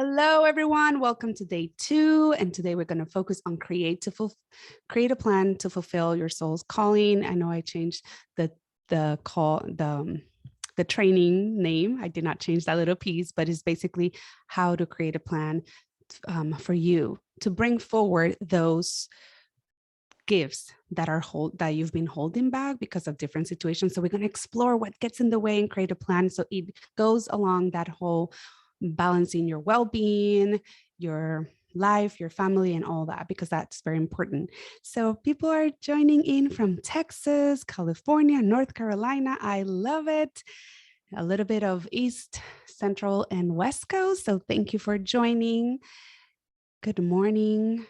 Hello, everyone. Welcome to day 2. And today we're going to focus on create a plan to fulfill your soul's calling. I know I changed the training name. I did not change that little piece, but it's basically how to create a plan for you to bring forward those gifts that you've been holding back because of different situations. So we're going to explore what gets in the way and create a plan. So it goes along that whole balancing your well-being, your life, your family, and all that, because that's very important. So people are joining in from Texas, California, North Carolina. I love it. A little bit of East, Central, and West Coast. So thank you for joining. Good morning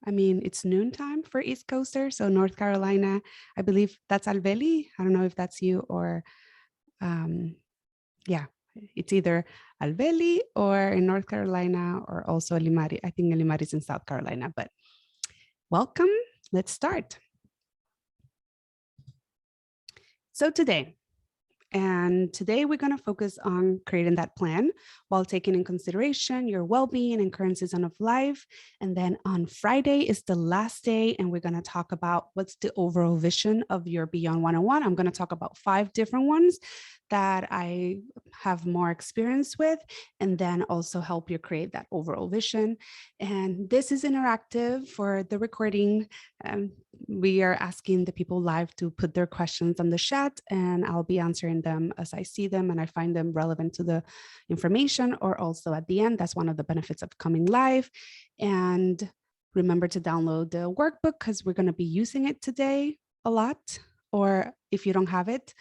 it's noontime for East Coasters. So North Carolina, I believe that's Alveli. I don't know if that's you or, it's either Alveli or in North Carolina or also Limari. I think Limari is in South Carolina, but welcome. Let's start. So today we're going to focus on creating that plan while taking in consideration your well-being and current season of life. And then on Friday is the last day, and we're going to talk about what's the overall vision of your Beyond 101. I'm going to talk about 5 different ones that I have more experience with, and then also help you create that overall vision. And this is interactive for the recording. We are asking the people live to put their questions on the chat, and I'll be answering them as I see them and I find them relevant to the information, or also at the end. That's one of the benefits of coming live. And remember to download the workbook because we're going to be using it today a lot. Or if you don't have it,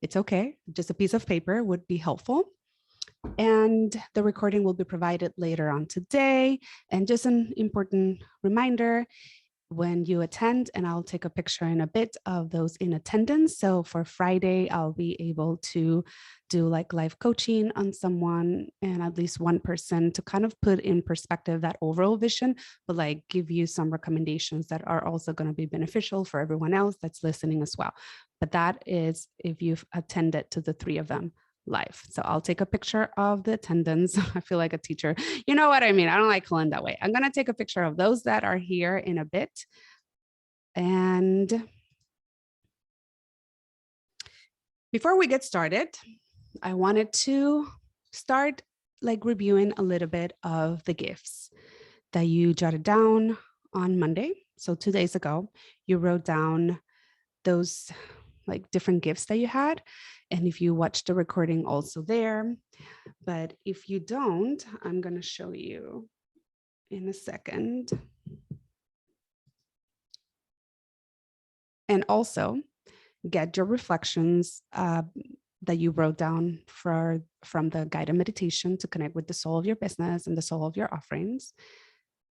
it's okay. Just a piece of paper would be helpful. And the recording will be provided later on today. And just an important reminder, when you attend, and I'll take a picture in a bit of those in attendance. So for Friday, I'll be able to do like live coaching on someone and at least one person to kind of put in perspective that overall vision, but like give you some recommendations that are also going to be beneficial for everyone else that's listening as well. But that is if you've attended to the 3 of them live. So I'll take a picture of the attendance. I feel like a teacher. You know what I mean? I don't like calling that way. I'm going to take a picture of those that are here in a bit. And before we get started, I wanted to start like reviewing a little bit of the gifts that you jotted down on Monday. So 2 days ago, you wrote down those like different gifts that you had. And if you watch the recording also there, but if you don't, I'm going to show you in a second. And also get your reflections that you wrote down from the guided meditation to connect with the soul of your business and the soul of your offerings.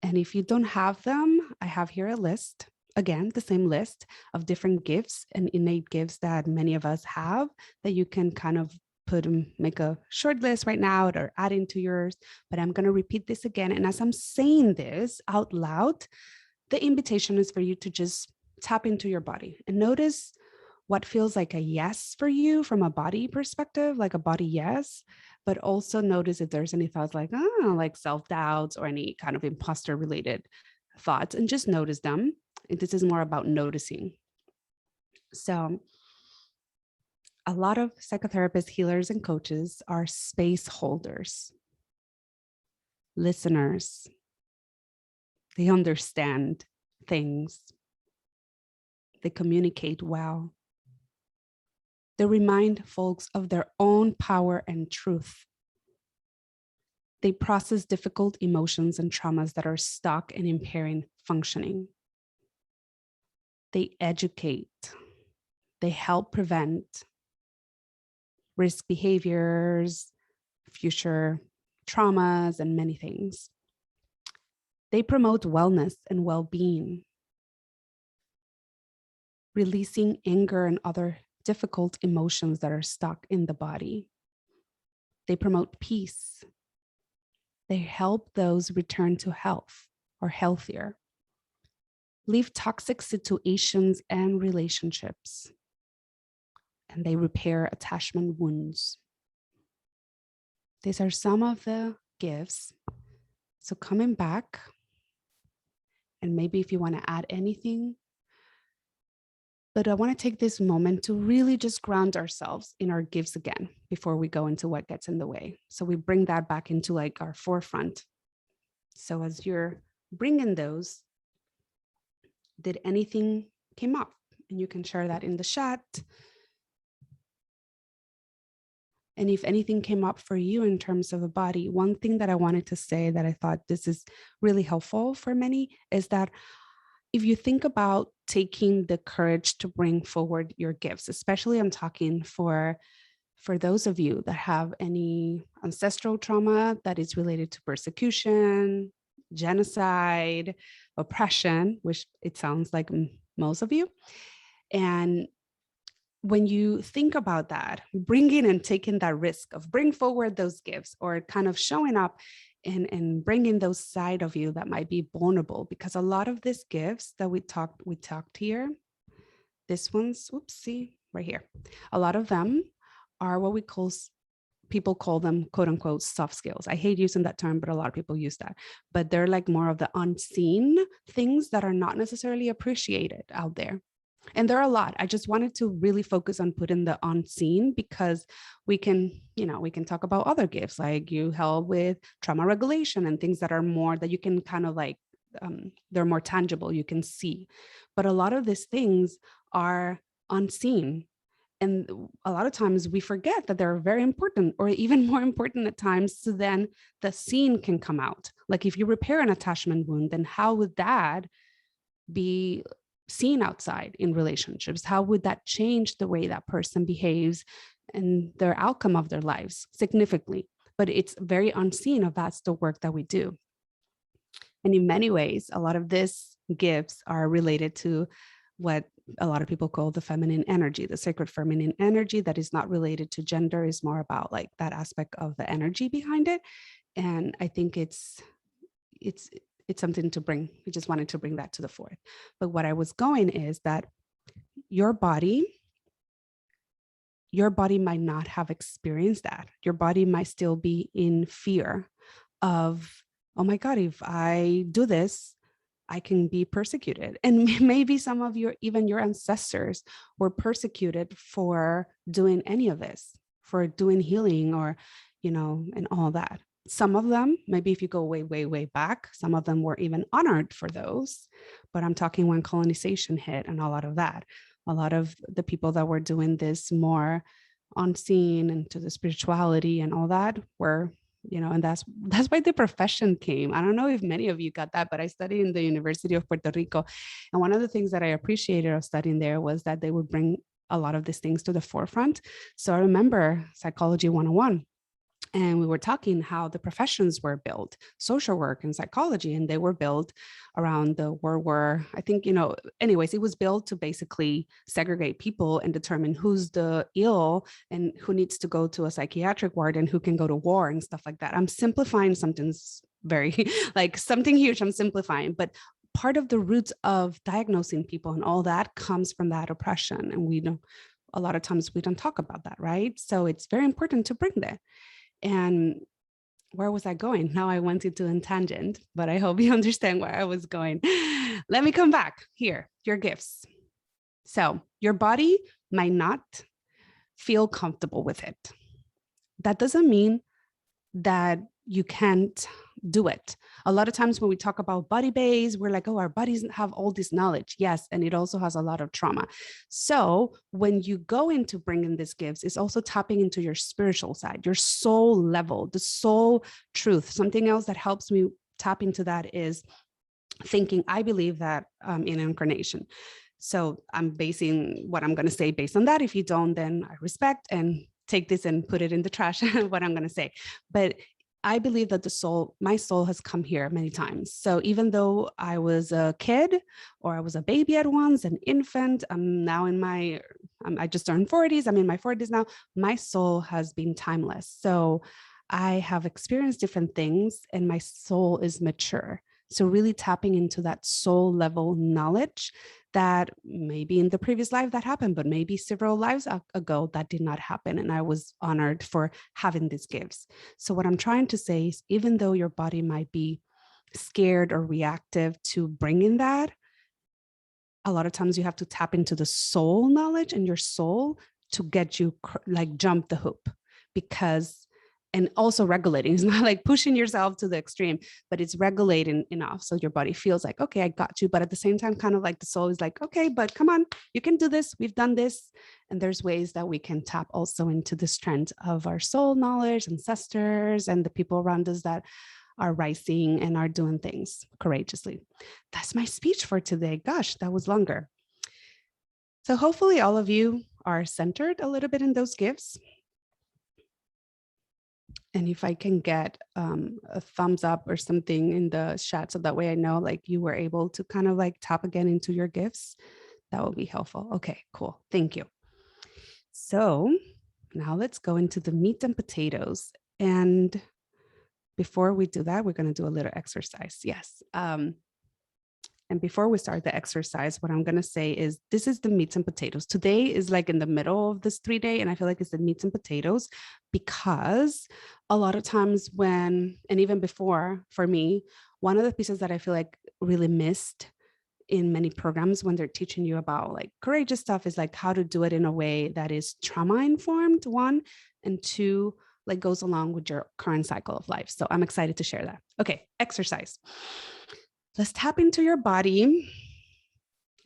And if you don't have them, I have here a list. Again, the same list of different gifts and innate gifts that many of us have that you can kind of make a short list right now or add into yours. But I'm going to repeat this again. And as I'm saying this out loud, the invitation is for you to just tap into your body and notice what feels like a yes for you from a body perspective, like a body yes, but also notice if there's any thoughts like self-doubts or any kind of imposter related thoughts, and just notice them. This is more about noticing. So a lot of psychotherapists, healers, and coaches are space holders, listeners. They understand things. They communicate well. They remind folks of their own power and truth. They process difficult emotions and traumas that are stuck and impairing functioning. They educate. They help prevent risk behaviors, future traumas, and many things. They promote wellness and well-being, releasing anger and other difficult emotions that are stuck in the body. They promote peace. They help those return to health or healthier, leave toxic situations and relationships, and they repair attachment wounds. These are some of the gifts. So coming back, and maybe if you want to add anything, but I want to take this moment to really just ground ourselves in our gifts again before we go into what gets in the way. So we bring that back into like our forefront. So as you're bringing those, did anything came up? And you can share that in the chat. And if anything came up for you in terms of a body, one thing that I wanted to say that I thought this is really helpful for many is that if you think about taking the courage to bring forward your gifts, especially I'm talking for those of you that have any ancestral trauma that is related to persecution, genocide, oppression, which it sounds like most of you. And when you think about that, bringing and taking that risk of bring forward those gifts or kind of showing up and bringing those side of you that might be vulnerable, because a lot of these gifts that we talked here, this one's, oopsie, right here. A lot of them are what people call them quote unquote soft skills. I hate using that term, but a lot of people use that. But they're like more of the unseen things that are not necessarily appreciated out there. And there are a lot. I just wanted to really focus on putting the unseen because we can talk about other gifts, like you help with trauma regulation and things that are more that you can kind of like, they're more tangible, you can see. But a lot of these things are unseen. And a lot of times we forget that they're very important, or even more important at times. So then the seen can come out. Like if you repair an attachment wound, then how would that be seen outside in relationships? How would that change the way that person behaves and their outcome of their lives significantly? But it's very unseen if that's the work that we do. And in many ways, a lot of these gifts are related to what a lot of people call the feminine energy, the sacred feminine energy that is not related to gender, is more about like that aspect of the energy behind it. And I think it's something to bring. We just wanted to bring that to the fore. But what I was going is that your body might not have experienced that. Your body might still be in fear of, oh my God, if I do this, I can be persecuted. And maybe some of even your ancestors were persecuted for doing any of this, for doing healing or, and all that. Some of them, maybe if you go way, way, way back, some of them were even honored for those. But I'm talking when colonization hit and a lot of that. A lot of the people that were doing this more unseen and to the spirituality and all that were, and that's why the profession came. I don't know if many of you got that, but I studied in the University of Puerto Rico. And one of the things that I appreciated of studying there was that they would bring a lot of these things to the forefront. So I remember Psychology 101. And we were talking how the professions were built, social work and psychology, and they were built around the World War. I think, anyways, it was built to basically segregate people and determine who's the ill and who needs to go to a psychiatric ward and who can go to war and stuff like that. I'm simplifying something very, like something huge, I'm simplifying, but part of the roots of diagnosing people and all that comes from that oppression. And we know a lot of times we don't talk about that, right? So it's very important to bring that. And where was I going? Now I went into a tangent, but I hope you understand where I was going. Let me come back here, your gifts. So your body might not feel comfortable with it. That doesn't mean that you can't do it. A lot of times when we talk about body base, we're like, oh, our bodies have all this knowledge. Yes. And it also has a lot of trauma. So when you go into bringing these gifts, it's also tapping into your spiritual side, your soul level, the soul truth. Something else that helps me tap into that is thinking, I believe that in incarnation. So I'm basing what I'm going to say based on that. If you don't, then I respect and take this and put it in the trash, what I'm going to say. But I believe that my soul has come here many times. So even though I was a kid or I was a baby at once, an infant, I'm now I just turned 40s. I'm in my 40s now. My soul has been timeless. So I have experienced different things and my soul is mature. So really tapping into that soul level knowledge that maybe in the previous life that happened, but maybe several lives ago that did not happen. And I was honored for having these gifts. So what I'm trying to say is, even though your body might be scared or reactive to bringing that, a lot of times you have to tap into the soul knowledge and your soul to get you like jump the hoop. Because, and also regulating, it's not like pushing yourself to the extreme, but it's regulating enough so your body feels like, okay, I got you. But at the same time, kind of like the soul is like, okay, but come on, you can do this, we've done this. And there's ways that we can tap also into the strength of our soul knowledge, ancestors, and the people around us that are rising and are doing things courageously. That's my speech for today. Gosh, that was longer. So hopefully all of you are centered a little bit in those gifts. And if I can get a thumbs up or something in the chat, so that way I know like you were able to kind of like tap again into your gifts, that will be helpful. Okay, cool. Thank you. So now let's go into the meat and potatoes. And before we do that, we're going to do a little exercise. Yes. And before we start the exercise, what I'm going to say is this is the meats and potatoes. Today is like in the middle of this 3-day, and I feel like it's the meats and potatoes because a lot of times when, and even before for me, one of the pieces that I feel like really missed in many programs when they're teaching you about like courageous stuff is like how to do it in a way that is trauma informed, one, and two, like goes along with your current cycle of life. So I'm excited to share that. Okay, exercise. Let's tap into your body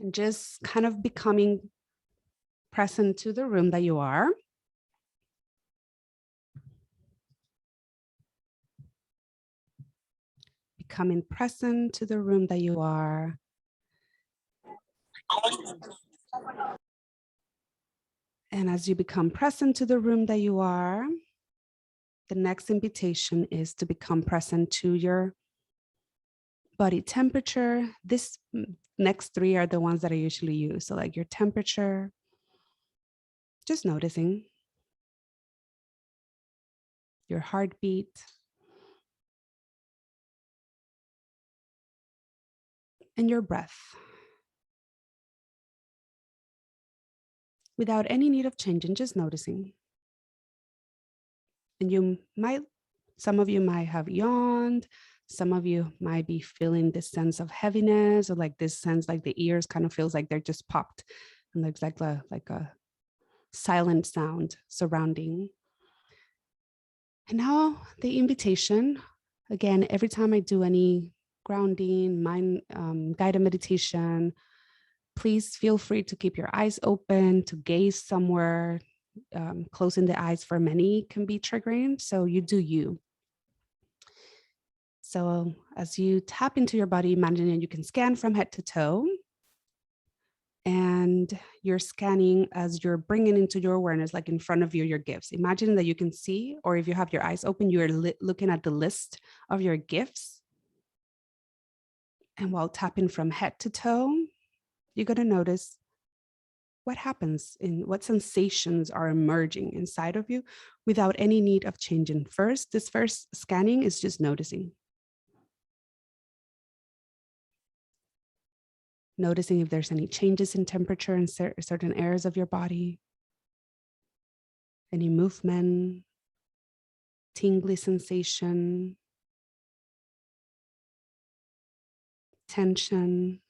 and just kind of becoming present to the room that you are. Becoming present to the room that you are. And as you become present to the room that you are, the next invitation is to become present to your body temperature. This next 3 are the ones that I usually use. So like your temperature, just noticing your heartbeat and your breath without any need of changing, just noticing. And you might, some of you might have yawned. Some of you might be feeling this sense of heaviness or like this sense like the ears kind of feels like they're just popped and there's like a silent sound surrounding. And now the invitation, again, every time I do any grounding, mind guided meditation, please feel free to keep your eyes open, to gaze somewhere. Closing the eyes for many can be triggering, so you do you. So as you tap into your body, imagine you can scan from head to toe. And you're scanning as you're bringing into your awareness, like in front of you, your gifts. Imagine that you can see, or if you have your eyes open, you're looking at the list of your gifts. And while tapping from head to toe, you're going to notice what happens in what sensations are emerging inside of you without any need of changing. This first scanning is just noticing. Noticing if there's any changes in temperature in certain areas of your body, any movement, tingly sensation, tension.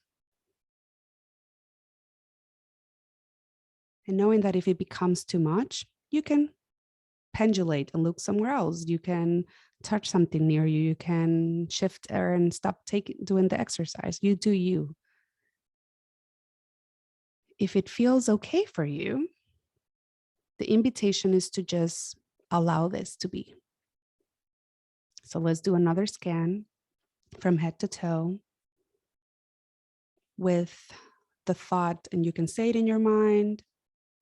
And knowing that if it becomes too much, you can pendulate and look somewhere else. You can touch something near you. You can shift and stop doing the exercise. You do you. If it feels okay for you, the invitation is to just allow this to be. So let's do another scan from head to toe with the thought, and you can say it in your mind,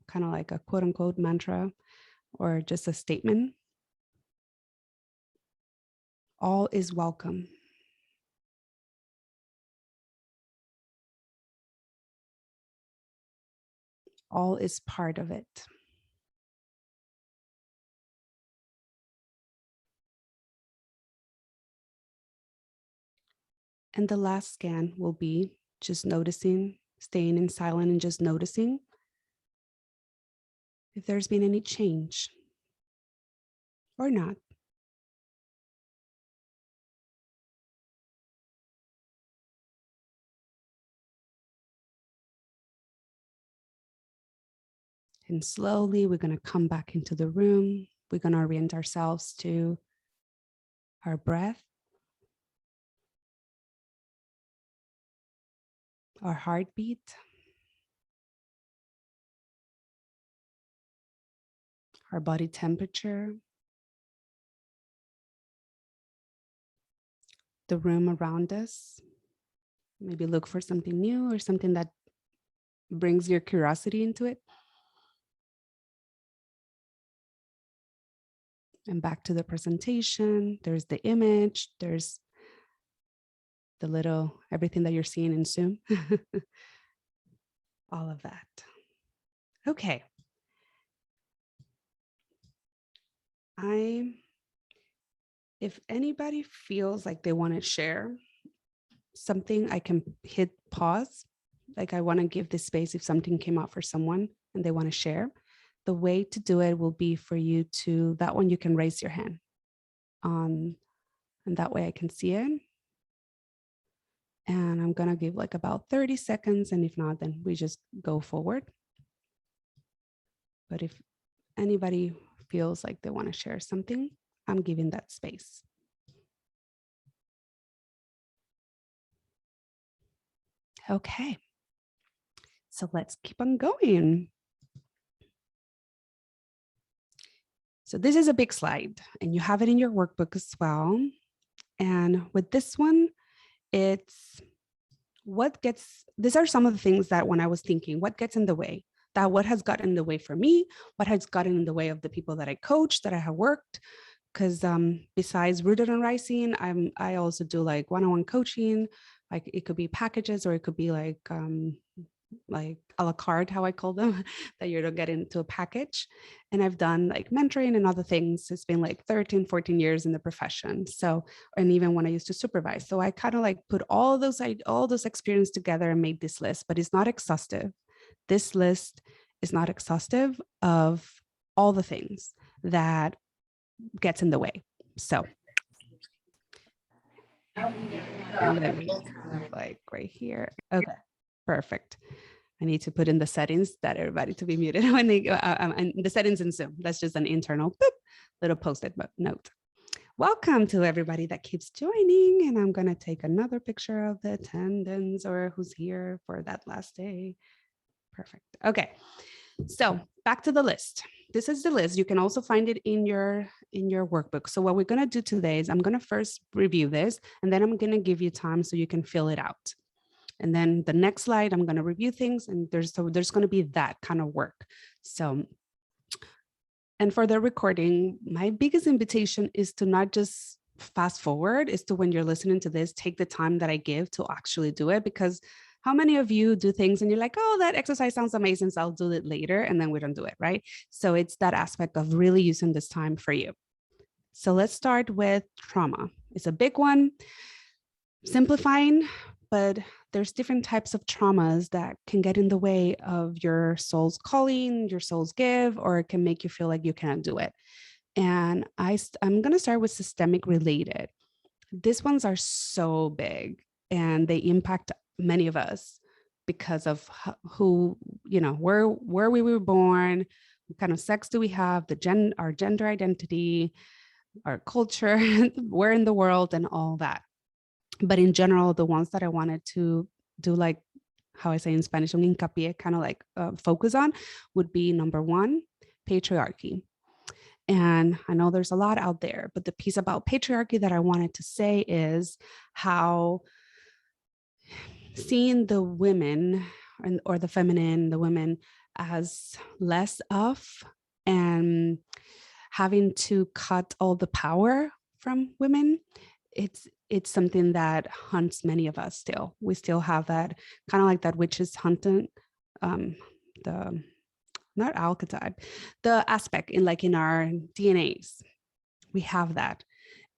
kind of like a quote unquote mantra or just a statement. All is welcome. All is part of it. And the last scan will be just noticing, staying in silent and just noticing if there's been any change or not. And slowly we're going to come back into the room. We're going to orient ourselves to our breath, our heartbeat, our body temperature, the room around us. Maybe look for something new or something that brings your curiosity into it. And back to the presentation. There's the image. There's the little, everything that you're seeing in Zoom. All of that. Okay. If anybody feels like they want to share something, I can hit pause. Like I want to give this space if something came out for someone and they want to share. The way to do it will be for you to, that one you can raise your hand. And that way I can see it. And I'm going to give like about 30 seconds. And if not, then we just go forward. But if anybody feels like they want to share something, I'm giving that space. Okay. So let's keep on going. So this is a big slide and you have it in your workbook as well. And with this one, it's these are some of the things that when I was thinking, what gets in the way? That what has gotten in the way for me, what has gotten in the way of the people that I coach, that I have worked. Because besides Rooted and Rising, I also do like one-on-one coaching. Like it could be packages or it could be like a la carte, how I call them, that you don't get into a package. And I've done like mentoring and other things. It's been like 13, 14 years in the profession. So, and even when I used to supervise. So I kind of like put all those experience together and made this list, but it's not exhaustive. This list is not exhaustive of all the things that gets in the way. So let me kind of like right here. Okay, perfect. I need to put in the settings that everybody to be muted when they go, and the settings in Zoom. That's just an internal boop, little post-it note. Welcome to everybody that keeps joining. And I'm going to take another picture of the attendance or who's here for that last day. Perfect. Okay. So back to the list. This is the list. You can also find it in your workbook. So what we're going to do today is I'm going to first review this, and then I'm going to give you time so you can fill it out. And then the next slide, I'm going to review things, and there's going to be that kind of work. So, and for the recording, my biggest invitation is to not just fast forward, is to when you're listening to this, take the time that I give to actually do it, because how many of you do things and you're like, oh, that exercise sounds amazing, so I'll do it later, and then we don't do it, right? So it's that aspect of really using this time for you. So let's start with trauma. It's a big one, simplifying, but there's different types of traumas that can get in the way of your soul's calling, your soul's give, or it can make you feel like you cannot do it. And I'm going to start with systemic related. These ones are so big and they impact many of us because of who, where we were born, what kind of sex do we have, our gender identity, our culture, where in the world, and all that. But in general, the ones that I wanted to do, like how I say in Spanish, un hincapié, kind of like focus on, would be number one, patriarchy. And I know there's a lot out there, but the piece about patriarchy that I wanted to say is how seeing the women or the feminine, the women, as less of, and having to cut all the power from women, it's something that haunts many of us still. We still have that kind of like that witches hunting, the not archetype, the aspect in our DNAs. We have that.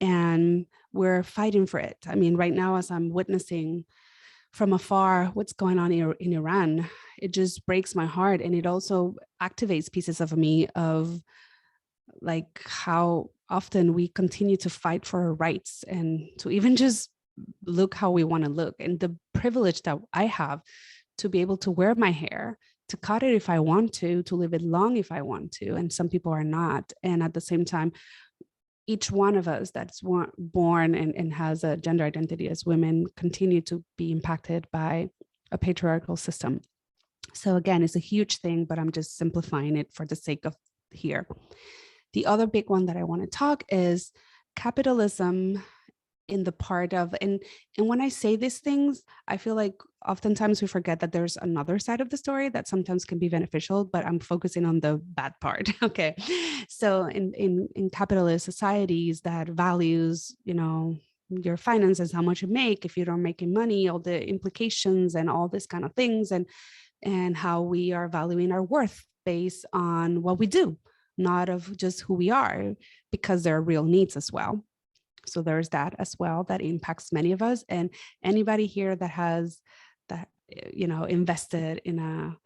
and we're fighting for it. I mean, right now, as I'm witnessing from afar what's going on in Iran, it just breaks my heart. And it also activates pieces of me of like how often we continue to fight for our rights and to even just look how we want to look. And the privilege that I have to be able to wear my hair, to cut it if I want to leave it long if I want to. And some people are not. And at the same time, each one of us that's born and has a gender identity as women continue to be impacted by a patriarchal system. So again, it's a huge thing, but I'm just simplifying it for the sake of here. The other big one that I want to talk is capitalism in the part of, and when I say these things, I feel like oftentimes we forget that there's another side of the story that sometimes can be beneficial, but I'm focusing on the bad part. Okay. So in capitalist societies that values, your finances, how much you make, if you don't make any money, all the implications and all this kind of things, and how we are valuing our worth based on what we do, not of just who we are, because there are real needs as well. So there's that as well that impacts many of us. And anybody here that has that, invested in a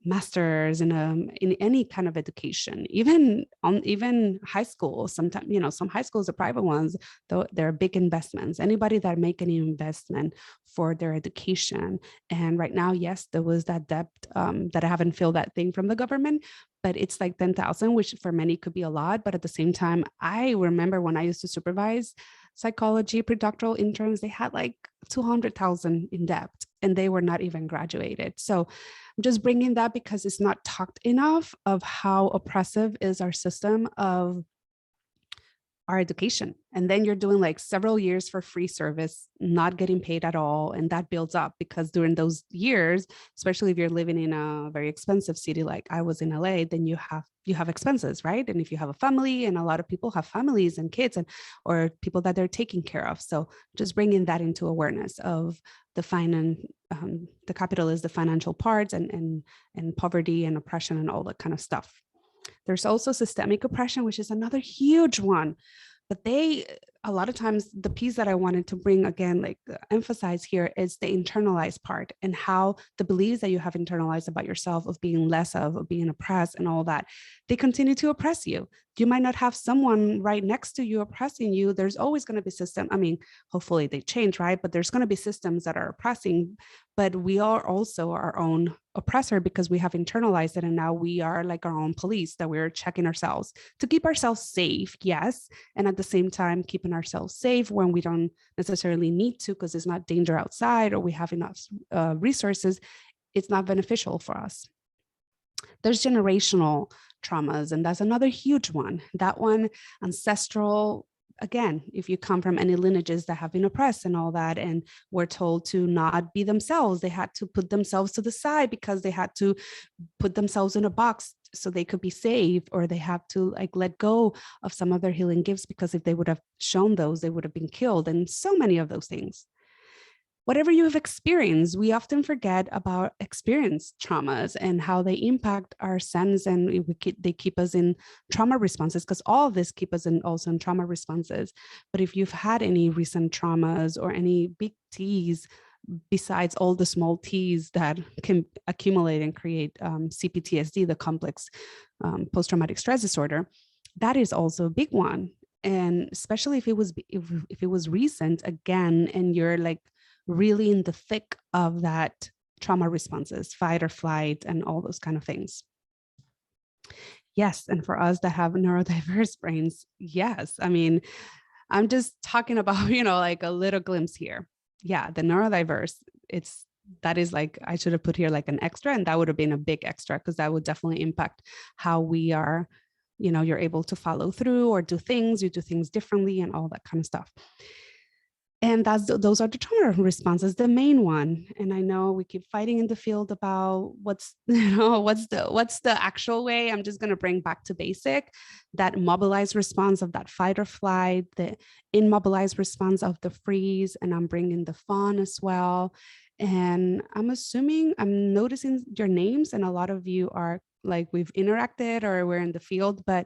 master's in any kind of education, even high school, sometimes, some high schools are private ones, though they're big investments. Anybody that make any investment for their education. And right now, yes, there was that debt that I haven't filled that thing from the government, but it's like 10,000, which for many could be a lot. But at the same time, I remember when I used to supervise psychology predoctoral interns, they had like 200,000 in debt and they were not even graduated. So I'm just bringing that because it's not talked enough of how oppressive is our system of our education. And then you're doing like several years for free service, not getting paid at all. And that builds up because during those years, especially if you're living in a very expensive city, like I was in LA, then you have expenses, right? And if you have a family, and a lot of people have families and kids or people that they're taking care of. So just bringing that into awareness of the the capitalist, the financial parts and poverty and oppression and all that kind of stuff. There's also systemic oppression, which is another huge one. But a lot of times, the piece that I wanted to bring again, like emphasize here, is the internalized part and how the beliefs that you have internalized about yourself of being less of being oppressed and all that, they continue to oppress you. You might not have someone right next to you oppressing you. There's always going to be system. I mean, hopefully they change, right? But there's going to be systems that are oppressing, but we are also our own oppressor because we have internalized it. And now we are like our own police that we're checking ourselves to keep ourselves safe. Yes. And at the same time, keeping ourselves safe when we don't necessarily need to, because it's not danger outside or we have enough resources, it's not beneficial for us. There's generational traumas, and that's another huge one. That one, ancestral. Again, if you come from any lineages that have been oppressed and all that, and were told to not be themselves, they had to put themselves to the side because they had to put themselves in a box so they could be saved, or they have to like let go of some of their healing gifts because if they would have shown those, they would have been killed, and so many of those things. Whatever you have experienced, we often forget about experienced traumas and how they impact our sense, and they keep us in trauma responses, because all of this keep us also in trauma responses. But if you've had any recent traumas or any big T's, besides all the small T's that can accumulate and create CPTSD, the complex post-traumatic stress disorder, that is also a big one. And especially if it was recent again, and you're like really in the thick of that trauma responses, fight or flight, and all those kind of things. Yes, and for us that have neurodiverse brains, yes. I mean, I'm just talking about, like a little glimpse here. Yeah, the neurodiverse, that is like, I should have put here like an extra, and that would have been a big extra because that would definitely impact how we are, you're able to follow through or do things, you do things differently and all that kind of stuff. And those are the trauma responses, the main one. And I know we keep fighting in the field about what's the actual way. I'm just going to bring back to basic that mobilized response of that fight or flight, the immobilized response of the freeze, and I'm bringing the fawn as well. And I'm noticing your names, and a lot of you are like we've interacted or we're in the field, but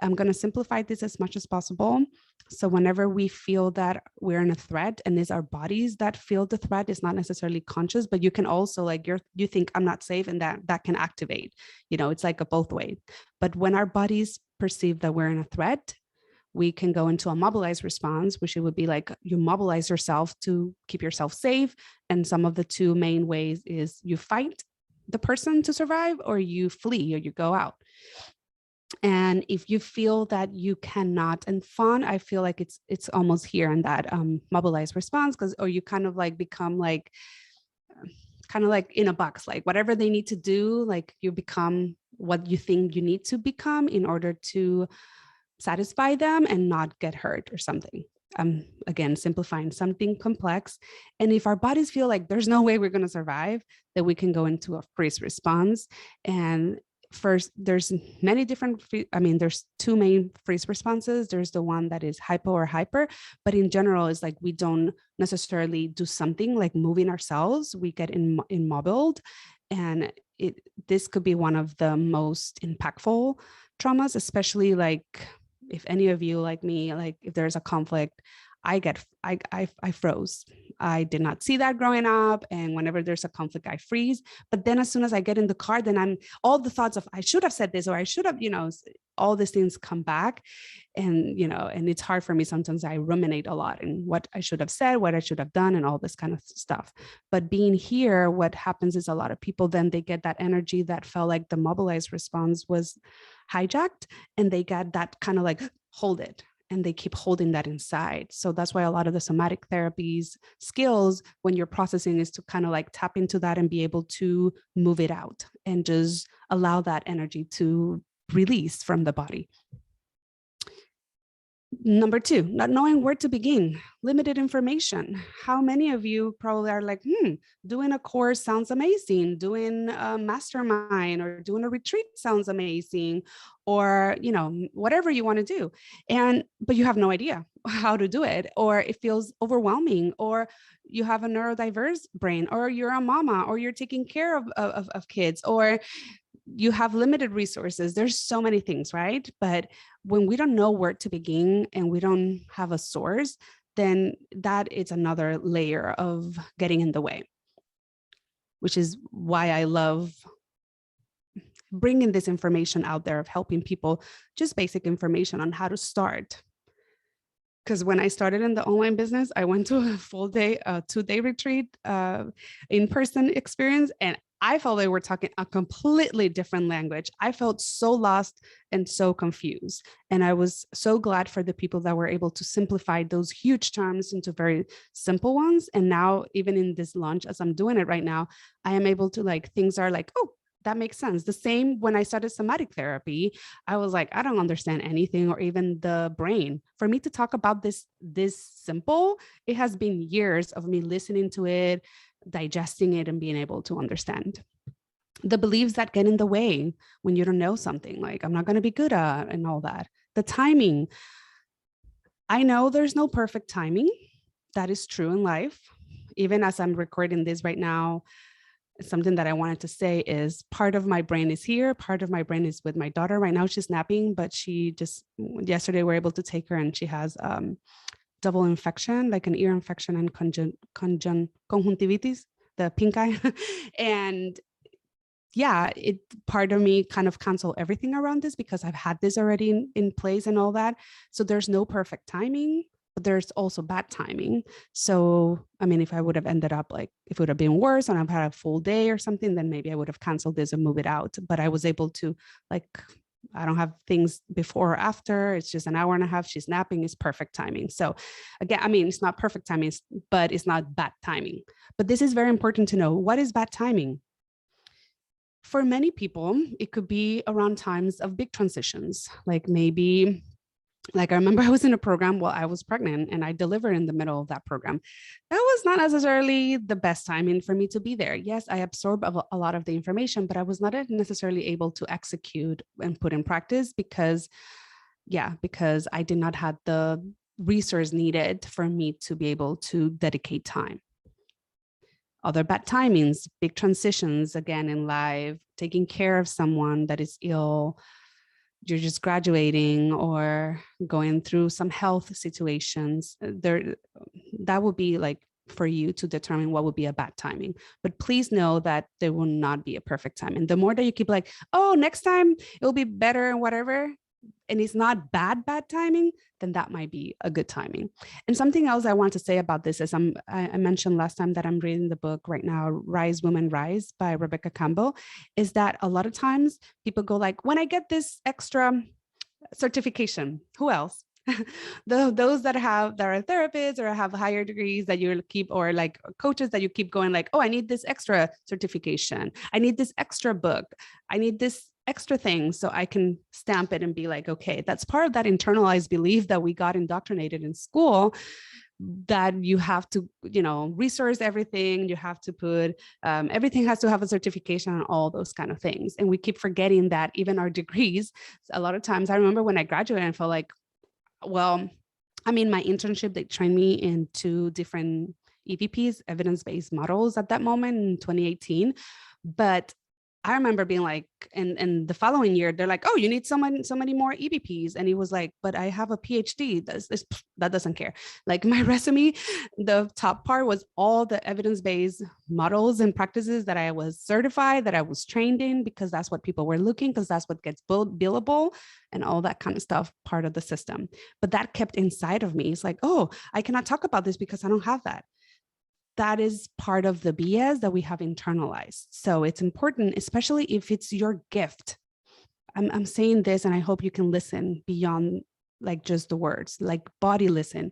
I'm going to simplify this as much as possible. So whenever we feel that we're in a threat, and it's our bodies that feel the threat, it's not necessarily conscious, but you can also like you think I'm not safe, and that can activate, it's like a both way. But when our bodies perceive that we're in a threat, we can go into a mobilized response, which it would be like you mobilize yourself to keep yourself safe. And some of the two main ways is you fight the person to survive, or you flee, or you go out. And if you feel that you cannot, and fawn, I feel like it's almost here in that mobilized response, because or you kind of like become like kind of like in a box, like whatever they need to do, like you become what you think you need to become in order to satisfy them and not get hurt or something. Again, simplifying something complex. And if our bodies feel like there's no way we're going to survive, then we can go into a freeze response. And first, there's many different, there's two main freeze responses. There's the one that is hypo or hyper, but in general, it's like we don't necessarily do something like moving ourselves. We get immobiled. And this could be one of the most impactful traumas, especially like if any of you like me, like if there's a conflict, I froze. I did not see that growing up. And whenever there's a conflict, I freeze. But then as soon as I get in the car, then I'm all the thoughts of I should have said this, or I should have, all these things come back. And, and it's hard for me. Sometimes I ruminate a lot in what I should have said, what I should have done, and all this kind of stuff. But being here, what happens is a lot of people, then they get that energy that felt like the mobilized response was hijacked, and they got that kind of like, hold it. And they keep holding that inside. So that's why a lot of the somatic therapies skills when you're processing is to kind of like tap into that and be able to move it out and just allow that energy to release from the body. Number two, not knowing where to begin, limited information. How many of you probably are like, doing a course sounds amazing, doing a mastermind or doing a retreat sounds amazing, or, whatever you want to do. But you have no idea how to do it, or it feels overwhelming, or you have a neurodiverse brain, or you're a mama, or you're taking care of kids, or you have limited resources. There's so many things, right? But when we don't know where to begin and we don't have a source, then that is another layer of getting in the way, which is why I love bringing this information out there of helping people, just basic information on how to start. Because when I started in the online business, I went to a full day, 2-day retreat, in-person experience, and I felt they were talking a completely different language. I felt so lost and so confused. And I was so glad for the people that were able to simplify those huge terms into very simple ones. And now, even in this launch, as I'm doing it right now, I am able to things are like, oh, that makes sense. The same when I started somatic therapy, I was like, I don't understand anything, or even the brain. For me to talk about this simple, it has been years of me listening to it, digesting it, and being able to understand the beliefs that get in the way when you don't know something, like I'm not going to be good at, and all that. The timing. I know there's no perfect timing. That is true in life. Even as I'm recording this right now, something that I wanted to say is part of my brain is here. Part of my brain is with my daughter right now. She's napping, but she just, yesterday we were able to take her, and she has double infection, like an ear infection and conjunctivitis, the pink eye. And yeah, part of me kind of cancel everything around this because I've had this already in place and all that. So there's no perfect timing, but there's also bad timing. So, if I would have ended up if it would have been worse and I've had a full day or something, then maybe I would have canceled this and move it out. But I was able to, I don't have things before or after. It's just an hour and a half. She's napping. It's perfect timing. So again, it's not perfect timing, but it's not bad timing. But this is very important to know. What is bad timing? For many people, it could be around times of big transitions, maybe I remember I was in a program while I was pregnant, and I delivered in the middle of that program. That was not necessarily the best timing for me to be there. Yes, I absorbed a lot of the information, but I was not necessarily able to execute and put in practice because I did not have the resource needed for me to be able to dedicate time. Other bad timings, big transitions, again in life, taking care of someone that is ill, you're just graduating or going through some health situations, that would be like for you to determine what would be a bad timing. But please know that there will not be a perfect time. And the more that you keep like, oh, next time it'll be better and whatever, and it's not bad timing, then that might be a good timing. And something else I want to say about this is I mentioned last time that I'm reading the book right now, Rise Women Rise by Rebecca Campbell, is that a lot of times people go like, when I get this extra certification, who else? Those that are therapists or have higher degrees that you keep, or like coaches that you keep going like, oh, I need this extra certification. I need this extra book. I need this extra thing so I can stamp it and be like, okay, that's part of that internalized belief that we got indoctrinated in school, that you have to, resource everything. You have to put, everything has to have a certification and all those kind of things. And we keep forgetting that even our degrees, a lot of times, I remember when I graduated, I felt like, well, I mean, my internship, they trained me in 2 different EVPs, evidence-based models at that moment in 2018. But I remember being like, and the following year, they're like, oh, you need so many more EVPs. And he was like, but I have a PhD. That doesn't care. Like my resume, the top part was all the evidence-based models and practices that I was certified, that I was trained in, because that's what people were looking, because that's what gets billable and all that kind of stuff, part of the system. But that kept inside of me. It's like, oh, I cannot talk about this because I don't have that. That is part of the BS that we have internalized. So it's important, especially if it's your gift. I'm saying this, and I hope you can listen beyond like just the words, like body listen.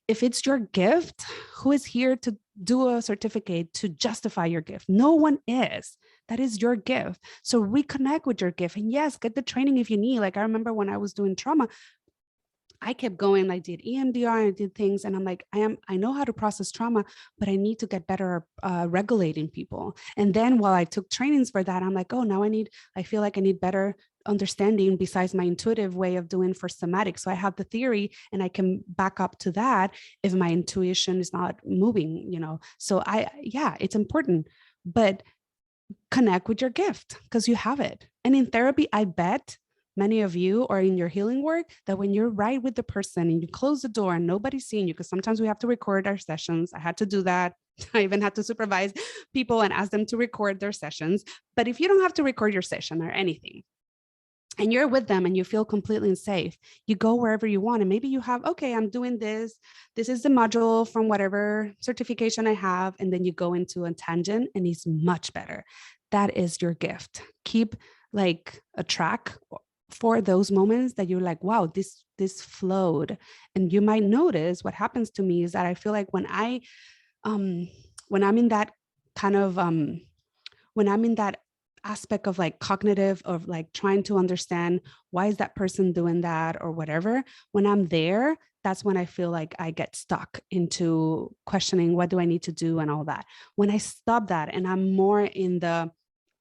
If it's your gift, who is here to do a certificate to justify your gift? No one is. That is your gift. So reconnect with your gift. And yes, get the training if you need. Like I remember when I was doing trauma, I kept going. I did EMDR, I did things, and I'm like, I know how to process trauma, but I need to get better regulating people. And then while I took trainings for that, I'm like, oh, now I feel like I need better understanding besides my intuitive way of doing for somatic. So I have the theory and I can back up to that if my intuition is not moving, So it's important, but connect with your gift because you have it. And in therapy, I bet many of you are in your healing work that when you're right with the person and you close the door and nobody's seeing you, because sometimes we have to record our sessions. I had to do that. I even had to supervise people and ask them to record their sessions. But if you don't have to record your session or anything, and you're with them and you feel completely safe, you go wherever you want. And maybe you have, okay, I'm doing this. This is the module from whatever certification I have. And then you go into a tangent and it's much better. That is your gift. Keep like a track for those moments that you're like, wow, this flowed. And you might notice what happens to me is that I feel like when I'm in that kind of, when I'm in that aspect of like cognitive, of like trying to understand why is that person doing that or whatever, when I'm there, that's when I feel like I get stuck into questioning, what do I need to do and all that. When I stop that and I'm more in the,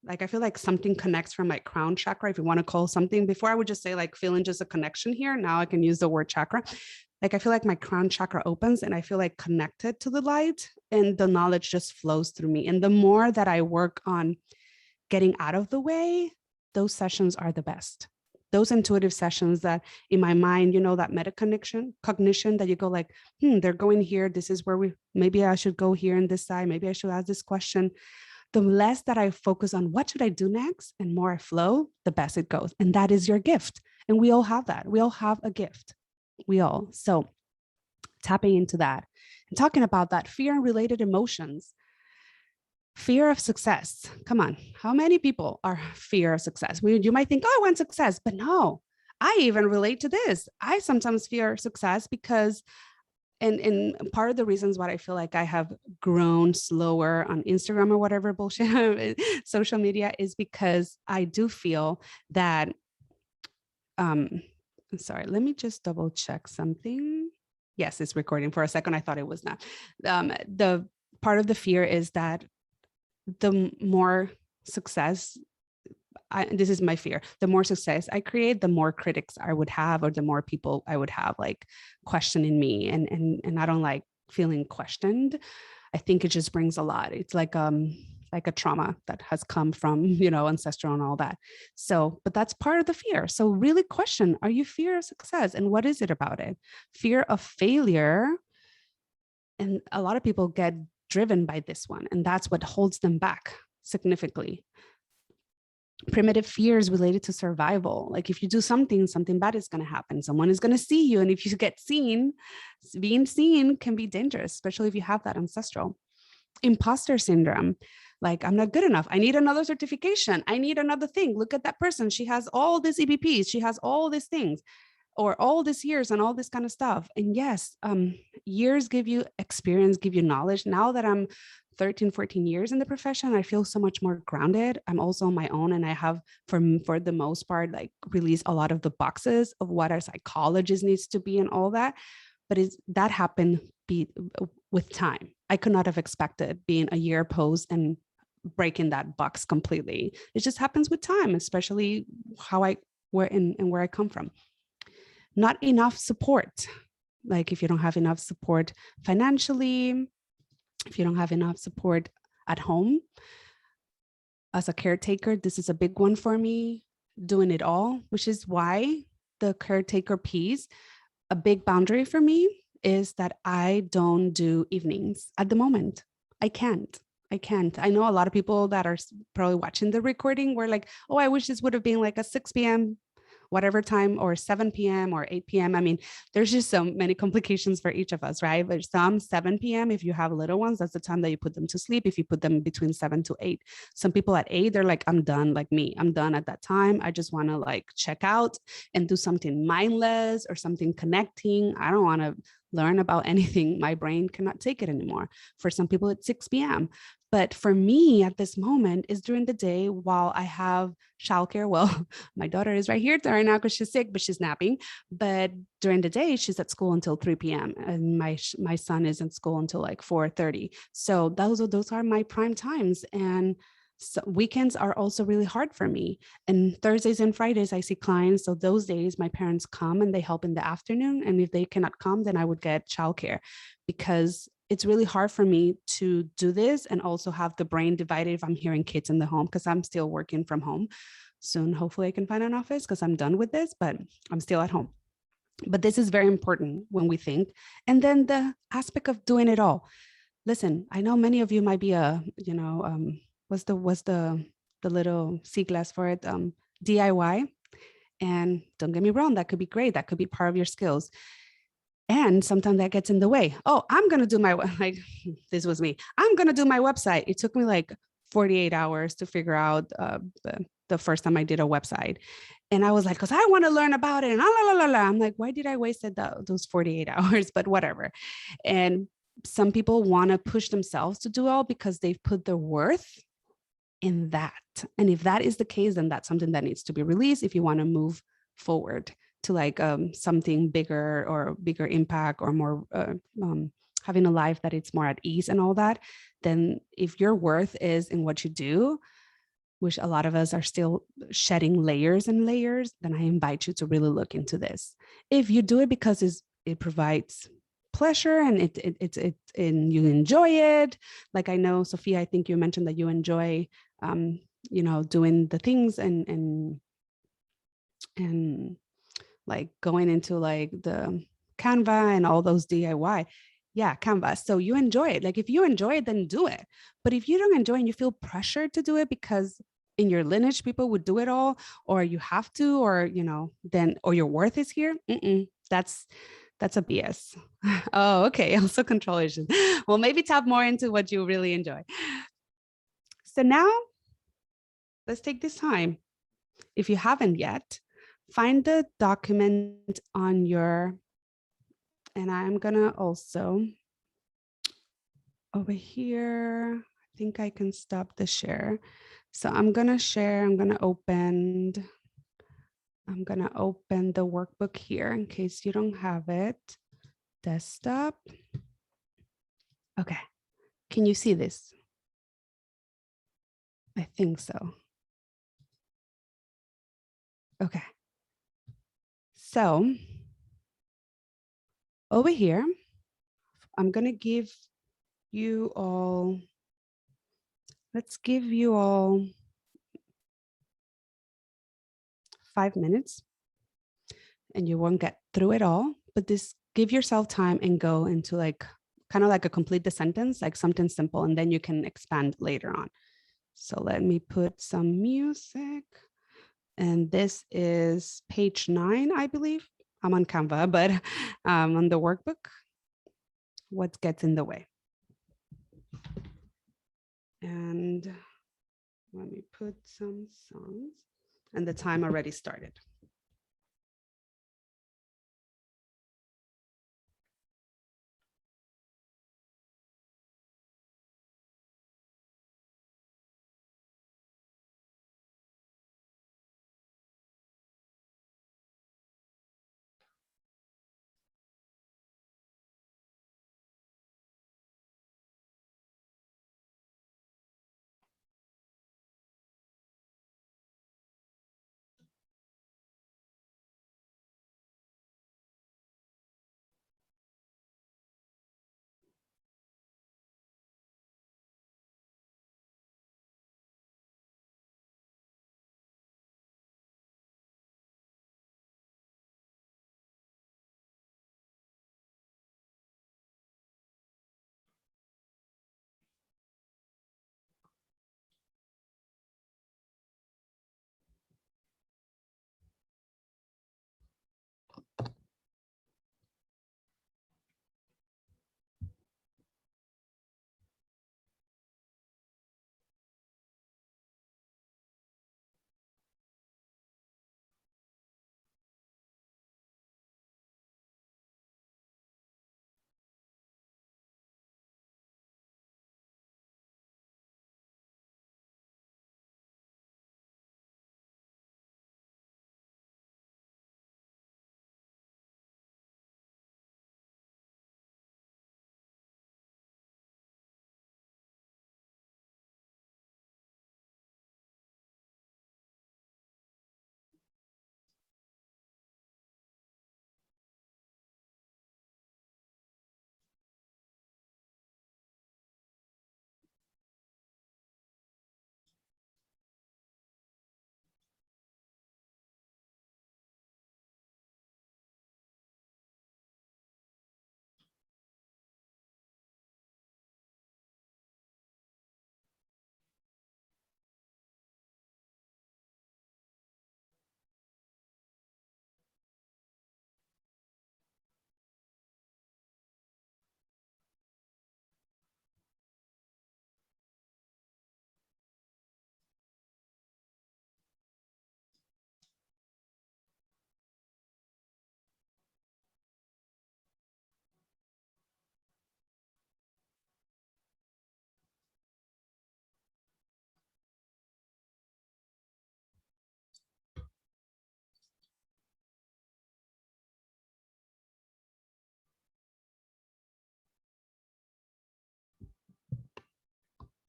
like, I feel like something connects from my crown chakra, if you want to call something. Before I would just say like feeling just a connection here. Now I can use the word chakra. Like, I feel like my crown chakra opens and I feel like connected to the light and the knowledge just flows through me. And the more that I work on getting out of the way, those sessions are the best. Those intuitive sessions that in my mind, that meta cognition that you go like, they're going here. This is where maybe I should go here and this side. Maybe I should ask this question. The less that I focus on what should I do next and more I flow, the best it goes. And that is your gift. And we all have that. We all have a gift. We all. So tapping into that and talking about that fear and related emotions. Fear of success. Come on. How many people are fear of success? You might think, oh, I want success, but no, I even relate to this. I sometimes fear success because and part of the reasons why I feel like I have grown slower on Instagram or whatever bullshit social media is because I do feel that, sorry, let me just double check something. Yes, it's recording. For a second, I thought it was not. The part of the fear is that the more success, this is my fear, the more success I create, the more critics I would have, or the more people I would have like questioning me. And I don't like feeling questioned. I think it just brings a lot. It's like, like a trauma that has come from, you know, ancestral and all that. So, but that's part of the fear. So really question, are you fear of success? And what is it about it? Fear of failure. And a lot of people get driven by this one, and that's what holds them back significantly. Primitive fears related to survival. Like if you do something, something bad is going to happen. Someone is going to see you. And if you get seen, being seen can be dangerous, especially if you have that ancestral. Imposter syndrome. Like, I'm not good enough. I need another certification. I need another thing. Look at that person. She has all these EBPs. She has all these things, or all these years and all this kind of stuff. And yes, years give you experience, give you knowledge. Now that I'm 13, 14 years in the profession, I feel so much more grounded. I'm also on my own, and I have, for the most part, like released a lot of the boxes of what a psychologist needs to be and all that. But that happened with time. I could not have expected being a year post and breaking that box completely. It just happens with time, especially where I come from. Not enough support. Like if you don't have enough support financially, if you don't have enough support at home, as a caretaker, this is a big one for me, doing it all, which is why the caretaker piece, a big boundary for me is that I don't do evenings at the moment. I can't. I know a lot of people that are probably watching the recording were like, oh, I wish this would have been like a 6 p.m. whatever time, or 7 p.m. or 8 p.m. I mean, there's just so many complications for each of us, right? But some 7 p.m. if you have little ones, that's the time that you put them to sleep. If you put them between 7 to 8, some people at 8, they're like, I'm done. Like me, I'm done at that time. I just want to like check out and do something mindless or something connecting. I don't want to learn about anything. My brain cannot take it anymore. For some people, it's 6 p.m. But for me at this moment is during the day while I have childcare. Well, my daughter is right here right now because she's sick, but she's napping. But during the day, she's at school until 3 p.m. And my son is in school until like 4:30. So those are my prime times. And so weekends are also really hard for me. And Thursdays and Fridays, I see clients. So those days, my parents come and they help in the afternoon. And if they cannot come, then I would get childcare, because it's really hard for me to do this and also have the brain divided if I'm hearing kids in the home, because I'm still working from home. Soon, hopefully I can find an office because I'm done with this, but I'm still at home. But this is very important when we think. And then the aspect of doing it all. Listen, I know many of you might be what's the little siglas for it? DIY. And don't get me wrong, that could be great. That could be part of your skills. And sometimes that gets in the way. Oh, I'm going to do like, this was me. I'm going to do my website. It took me like 48 hours to figure out the first time I did a website. And I was like, because I want to learn about it. And I'm like, why did I waste those 48 hours? But whatever. And some people want to push themselves to do all because they've put their worth in that. And if that is the case, then that's something that needs to be released if you want to move forward to like something bigger or bigger impact, or more having a life that it's more at ease and all that. Then if your worth is in what you do, which a lot of us are still shedding layers and layers, then I invite you to really look into this. If you do it because it provides pleasure and it's and you enjoy it, like I know, Sophia, I think you mentioned that you enjoy doing the things and like going into like the Canva and all those DIY. Yeah, Canva. So you enjoy it. Like if you enjoy it, then do it. But if you don't enjoy and you feel pressured to do it because in your lineage people would do it all, or you have to, or then, or your worth is here, that's a BS. Oh, okay. Also control issues. Well, maybe tap more into what you really enjoy. So now let's take this time. If you haven't yet, find the document on your, and I'm gonna also over here, I think I can stop the share. So I'm gonna share, I'm gonna open the workbook here in case you don't have it. Desktop. Okay, can you see this? I think so. Okay. So over here, I'm gonna give you all Let's give you all 5 minutes and you won't get through it all, but this give yourself time and go into like kind of like a complete the sentence, like something simple, and then you can expand later on. So let me put some music. And this is page 9, I believe. I'm on Canva, but on the workbook, what gets in the way? And let me put some songs. And the time already started.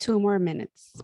Two more minutes.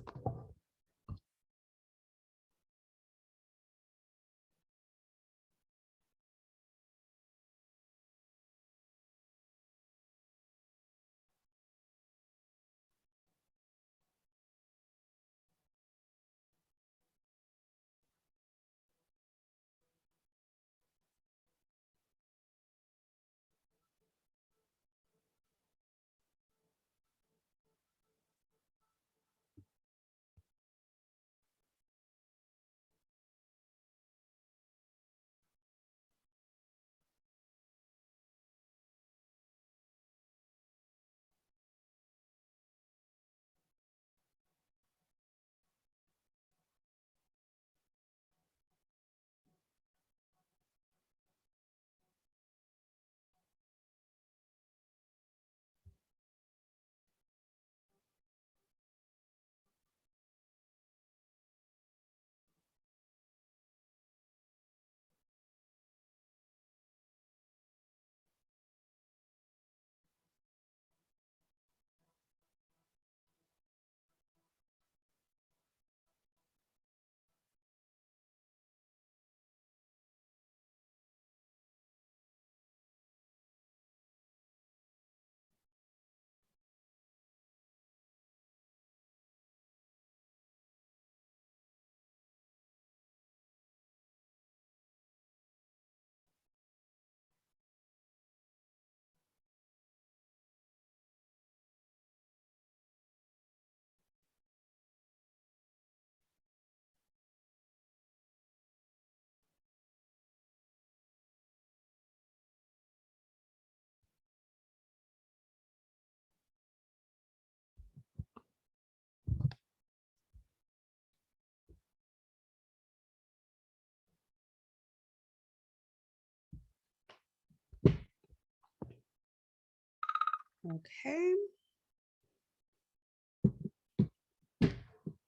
Okay.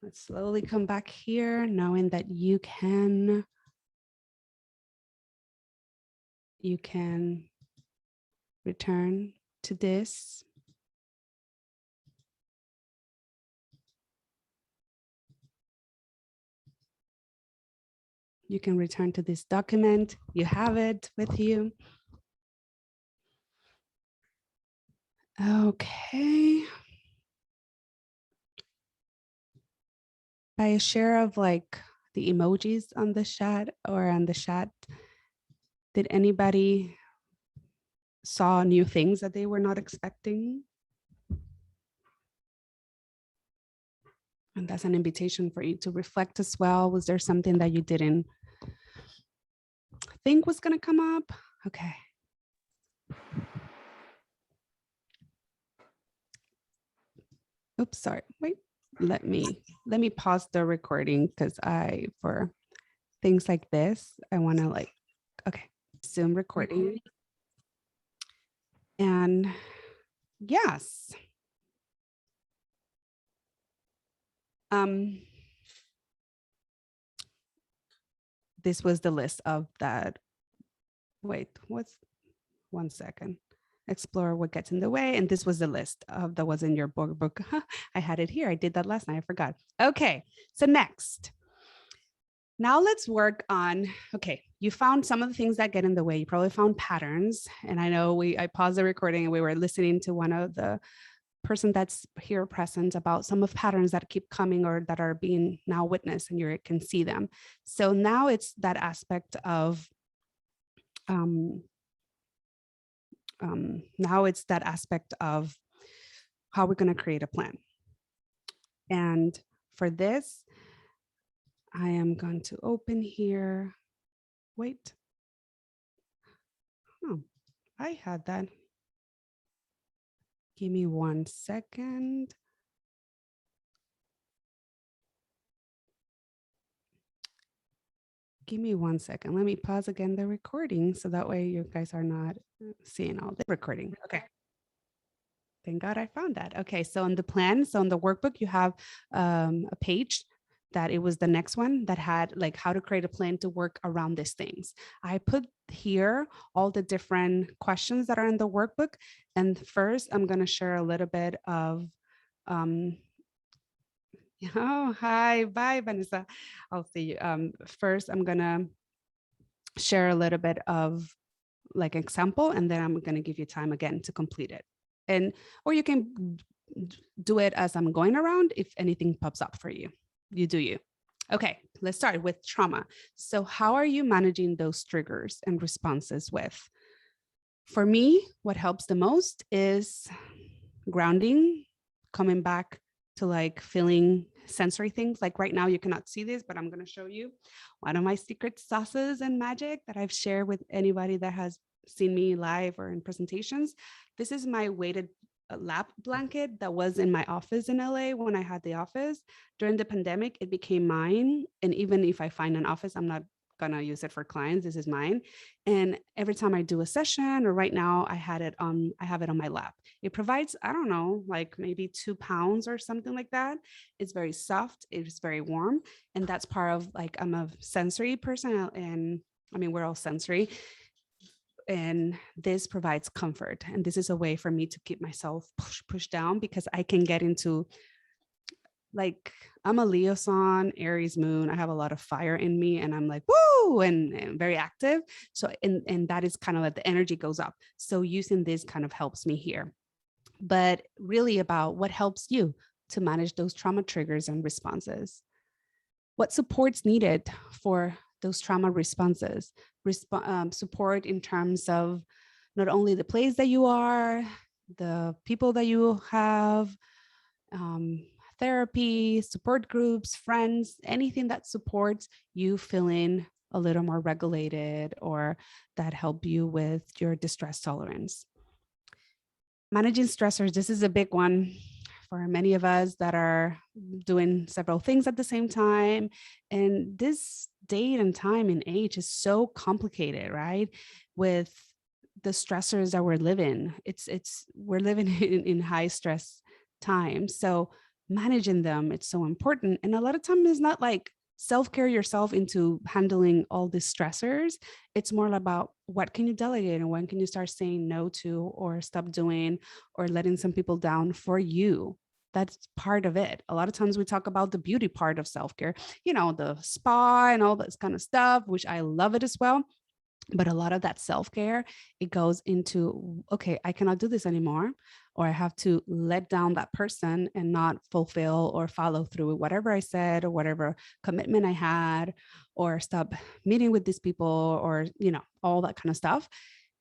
Let's slowly come back here, knowing that you can return to this. You can return to this document. You have it with you. Okay. By a share of like the emojis on the chat or on the chat, did anybody saw new things that they were not expecting? And that's an invitation for you to reflect as well. Was there something that you didn't think was going to come up? Okay. Oops, sorry. Wait, let me pause the recording because for things like this, I want to okay, Zoom recording. And yes. This was the list of that. Wait, what's 1 second? Explore what gets in the way. And this was the list of that was in your book. I had it here. I did that last night. I forgot. Okay, so next. Now let's work on, okay, you found some of the things that get in the way. You probably found patterns. And I know I paused the recording and we were listening to one of the person that's here present about some of patterns that keep coming or that are being now witnessed and you can see them. So now it's that aspect of, now it's that aspect of how we're going to create a plan. And for this, I am going to open here. Wait. Oh, I had that. Give me 1 second. Give me 1 second. Let me pause again the recording so that way you guys are not seeing all the recording. Okay. Thank God I found that. Okay, so on the plan, so on the workbook, you have a page that it was the next one that had like how to create a plan to work around these things. I put here all the different questions that are in the workbook. And first, I'm going to share a little bit of, oh, hi, bye, Vanessa. I'll see you. First, I'm going to share a little bit of like example, and then I'm going to give you time again to complete it. And, or you can do it as I'm going around. If anything pops up for you, you do you. Okay, let's start with trauma. So how are you managing those triggers and responses with? For me, what helps the most is grounding, coming back to like feeling sensory things. Like right now, you cannot see this, but I'm going to show you one of my secret sauces and magic that I've shared with anybody that has seen me live or in presentations. This is my weighted lap blanket that was in my office in LA when I had the office. During the pandemic, it became mine. And even if I find an office, I'm not gonna use it for clients. This is mine. And every time I do a session, or right now I have it on my lap. It provides, I don't know, like maybe 2 pounds or something like that. It's very soft. It's very warm. And that's part of like, I'm a sensory person, and I mean, we're all sensory. And this provides comfort. And this is a way for me to keep myself pushed down, because I can get into, like, I'm a Leo sun, Aries moon. I have a lot of fire in me, and I'm like, woo, and very active. So, and that is kind of like the energy goes up. So using this kind of helps me here. But really about what helps you to manage those trauma triggers and responses. What support's needed for those trauma responses? Support in terms of not only the place that you are, the people that you have, therapy, support groups, friends, anything that supports you feeling a little more regulated or that help you with your distress tolerance. Managing stressors, this is a big one for many of us that are doing several things at the same time. And this date and time and age is so complicated, right? With the stressors that we're living. We're living in high stress times. So managing them, it's so important. And a lot of times it's not like self-care yourself into handling all these stressors. It's more about what can you delegate and when can you start saying no to or stop doing or letting some people down for you. That's part of it. A lot of times we talk about the beauty part of self-care, the spa and all this kind of stuff, which I love it as well. But a lot of that self-care, it goes into, okay, I cannot do this anymore, or I have to let down that person and not fulfill or follow through with whatever I said or whatever commitment I had, or stop meeting with these people, or all that kind of stuff.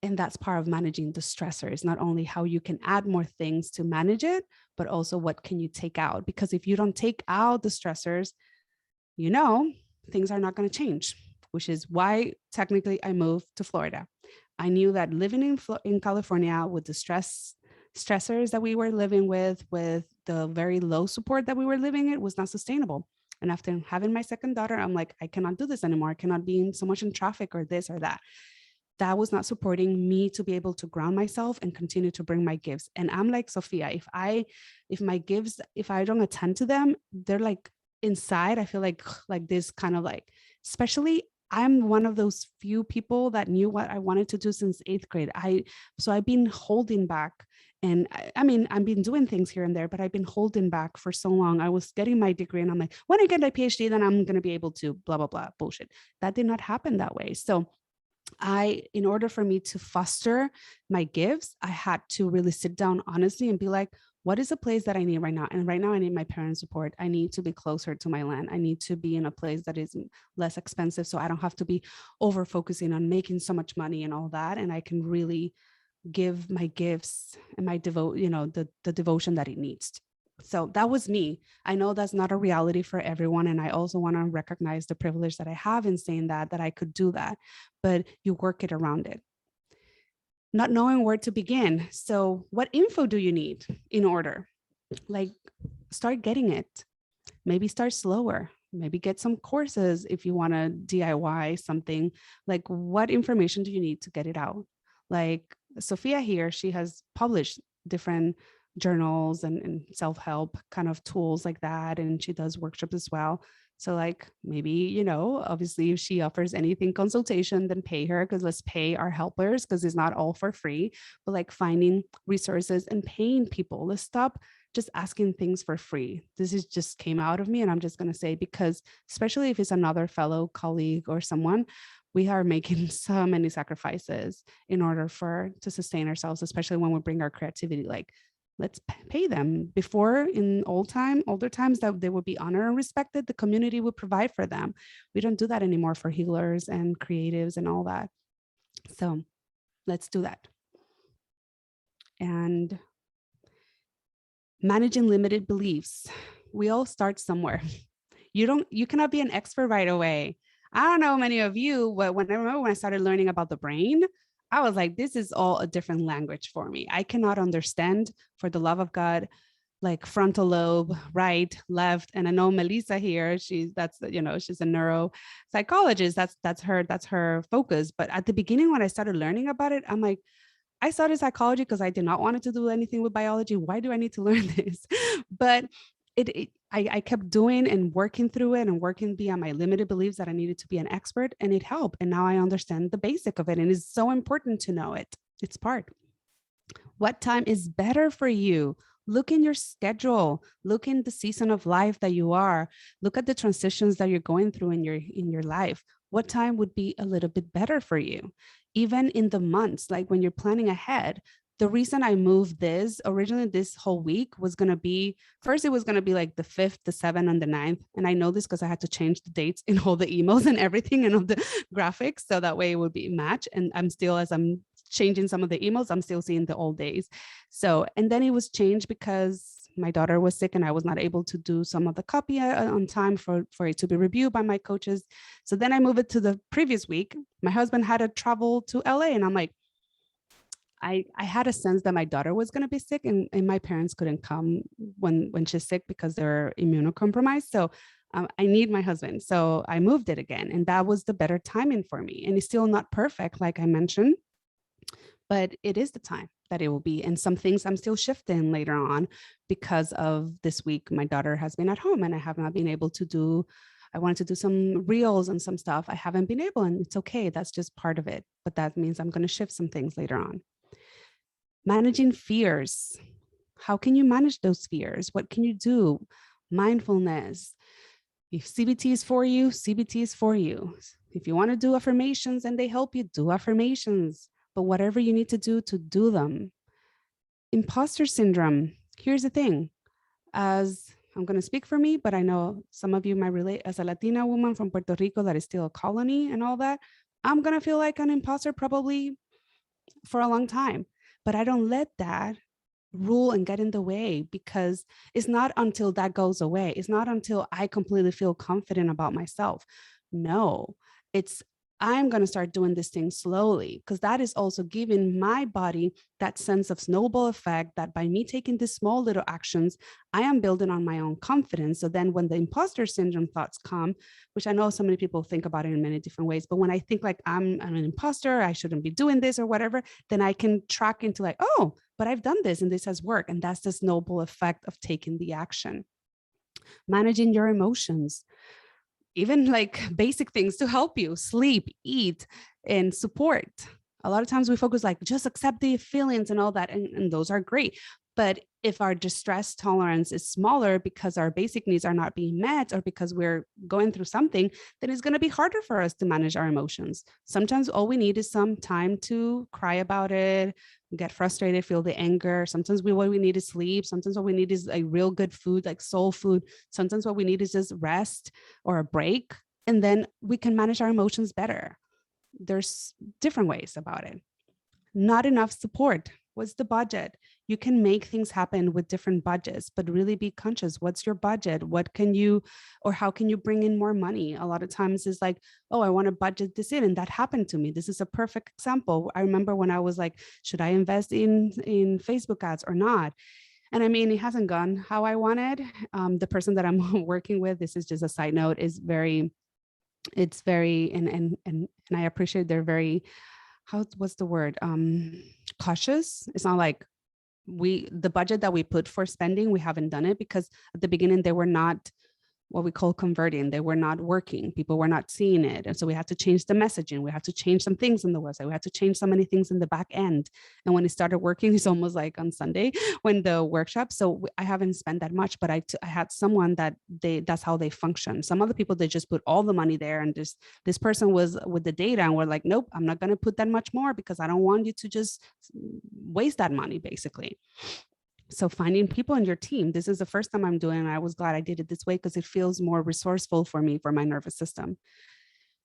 And that's part of managing the stressors, not only how you can add more things to manage it, but also what can you take out. Because if you don't take out the stressors, things are not going to change, which is why technically I moved to Florida. I knew that living in California with the stressors that we were living with the very low support that we were living, it was not sustainable. And after having my second daughter, I'm like, I cannot do this anymore. I cannot be in so much in traffic or this or that. That was not supporting me to be able to ground myself and continue to bring my gifts. And I'm like, Sophia, if my gifts, if I don't attend to them, they're like inside, I feel like this kind of like, especially I'm one of those few people that knew what I wanted to do since 8th grade. So I've been holding back. And I mean, I've been doing things here and there, but I've been holding back for so long. I was getting my degree and I'm like, when I get my PhD, then I'm going to be able to blah, blah, blah, bullshit. That did not happen that way. So in order for me to foster my gifts, I had to really sit down honestly and be like, what is a place that I need right now? And right now I need my parents' support. I need to be closer to my land. I need to be in a place that is less expensive, so I don't have to be over focusing on making so much money and all that. And I can really give my gifts and my the devotion that it needs. So that was me. I know that's not a reality for everyone. And I also want to recognize the privilege that I have in saying that I could do that, but you work it around it. Not knowing where to begin. So what info do you need in order? Like, start getting it. Maybe start slower. Maybe get some courses if you want to DIY something. Like, what information do you need to get it out? Like Sophia here, she has published different journals and self-help kind of tools like that. And she does workshops as well. So like maybe, obviously if she offers anything consultation, then pay her, because let's pay our helpers, because it's not all for free, but like finding resources and paying people. Let's stop just asking things for free. This is just came out of me. And I'm just going to say, because especially if it's another fellow colleague or someone, we are making so many sacrifices in order to sustain ourselves, especially when we bring our creativity. Like, let's pay them. Before, in older times, that they would be honored and respected, the community would provide for them. We don't do that anymore for healers and creatives and all that. So let's do that. And managing limited beliefs. We all start somewhere. You cannot be an expert right away. I don't know many of you, but when I started learning about the brain, I was like, this is all a different language for me. I cannot understand, for the love of God, like frontal lobe, right, left. And I know Melissa here, she's a neuropsychologist. That's her focus. But at the beginning, when I started learning about it, I'm like, I started psychology because I did not want to do anything with biology. Why do I need to learn this? But I kept doing and working through it and working beyond my limited beliefs that I needed to be an expert, and it helped. And now I understand the basic of it, and it's so important to know it. It's part. What time is better for you? Look in your schedule. Look in the season of life that you are. Look at the transitions that you're going through in your life. What time would be a little bit better for you? Even in the months, like when you're planning ahead. The reason I moved originally this whole week was going to be, first it was going to be like the 5th, the 7th, and the 9th. And I know this because I had to change the dates in all the emails and everything and all the graphics. So that way it would be match. And I'm still, as I'm changing some of the emails, I'm still seeing the old days. So, and then it was changed because my daughter was sick and I was not able to do some of the copy on time for it to be reviewed by my coaches. So then I moved it to the previous week. My husband had to travel to LA, and I'm like, I had a sense that my daughter was going to be sick, and my parents couldn't come when she's sick because they're immunocompromised. So I need my husband. So I moved it again, and that was the better timing for me. And it's still not perfect, like I mentioned, but it is the time that it will be. And some things I'm still shifting later on because of this week. My daughter has been at home and I have not been able to do, I wanted to do some reels and some stuff. I haven't been able, and it's okay. That's just part of it. But that means I'm going to shift some things later on. Managing fears. How can you manage those fears? What can you do? Mindfulness. If CBT is for you, CBT is for you. If you want to do affirmations and they help you, do affirmations. But whatever you need to do them. Imposter syndrome. Here's the thing. As I'm going to speak for me, but I know some of you might relate, as a Latina woman from Puerto Rico that is still a colony and all that, I'm going to feel like an imposter probably for a long time. But I don't let that rule and get in the way, because it's not until that goes away. It's not until I completely feel confident about myself. No, it's I'm going to start doing this thing slowly, because that is also giving my body that sense of snowball effect that by me taking these small little actions, I am building on my own confidence. So then when the imposter syndrome thoughts come, which I know so many people think about it in many different ways, but when I think like I'm an imposter, I shouldn't be doing this or whatever, then I can track into like, oh, but I've done this and this has worked. And that's the snowball effect of taking the action. Managing your emotions, even like basic things to help you sleep, eat, and support. A lot of times we focus like just accept the feelings and all that, and those are great. But if our distress tolerance is smaller because our basic needs are not being met, or because we're going through something, then it's going to be harder for us to manage our emotions. Sometimes all we need is some time to cry about it, get frustrated, feel the anger. Sometimes what we need is sleep. Sometimes what we need is a real good food, like soul food. Sometimes what we need is just rest or a break. And then we can manage our emotions better. There's different ways about it. Not enough support. What's the budget? You can make things happen with different budgets, but really be conscious. What's your budget? What can you, or how can you bring in more money? A lot of times it's like, oh, I want to budget this in. And that happened to me. This is a perfect example. I remember when I was like, should I invest in Facebook ads or not? And I mean, it hasn't gone how I wanted. The person that I'm working with, this is just a side note, is very, it's very, and I appreciate they're very, what's the word? Cautious. It's not like the budget that we put for spending, we haven't done it because at the beginning they were not what we call converting. They were not working. People were not seeing it. And so we had to change the messaging. We had to change some things in the website. We had to change so many things in the back end. And when it started working, it's almost like on Sunday when the workshop. So I haven't spent that much, but I had someone that's how they function. Some other people, they just put all the money there. And this person was with the data and we're like, nope, I'm not going to put that much more because I don't want you to just waste that money, basically. So finding people in your team, this is the first time I'm doing it. And I was glad I did it this way because it feels more resourceful for me, for my nervous system.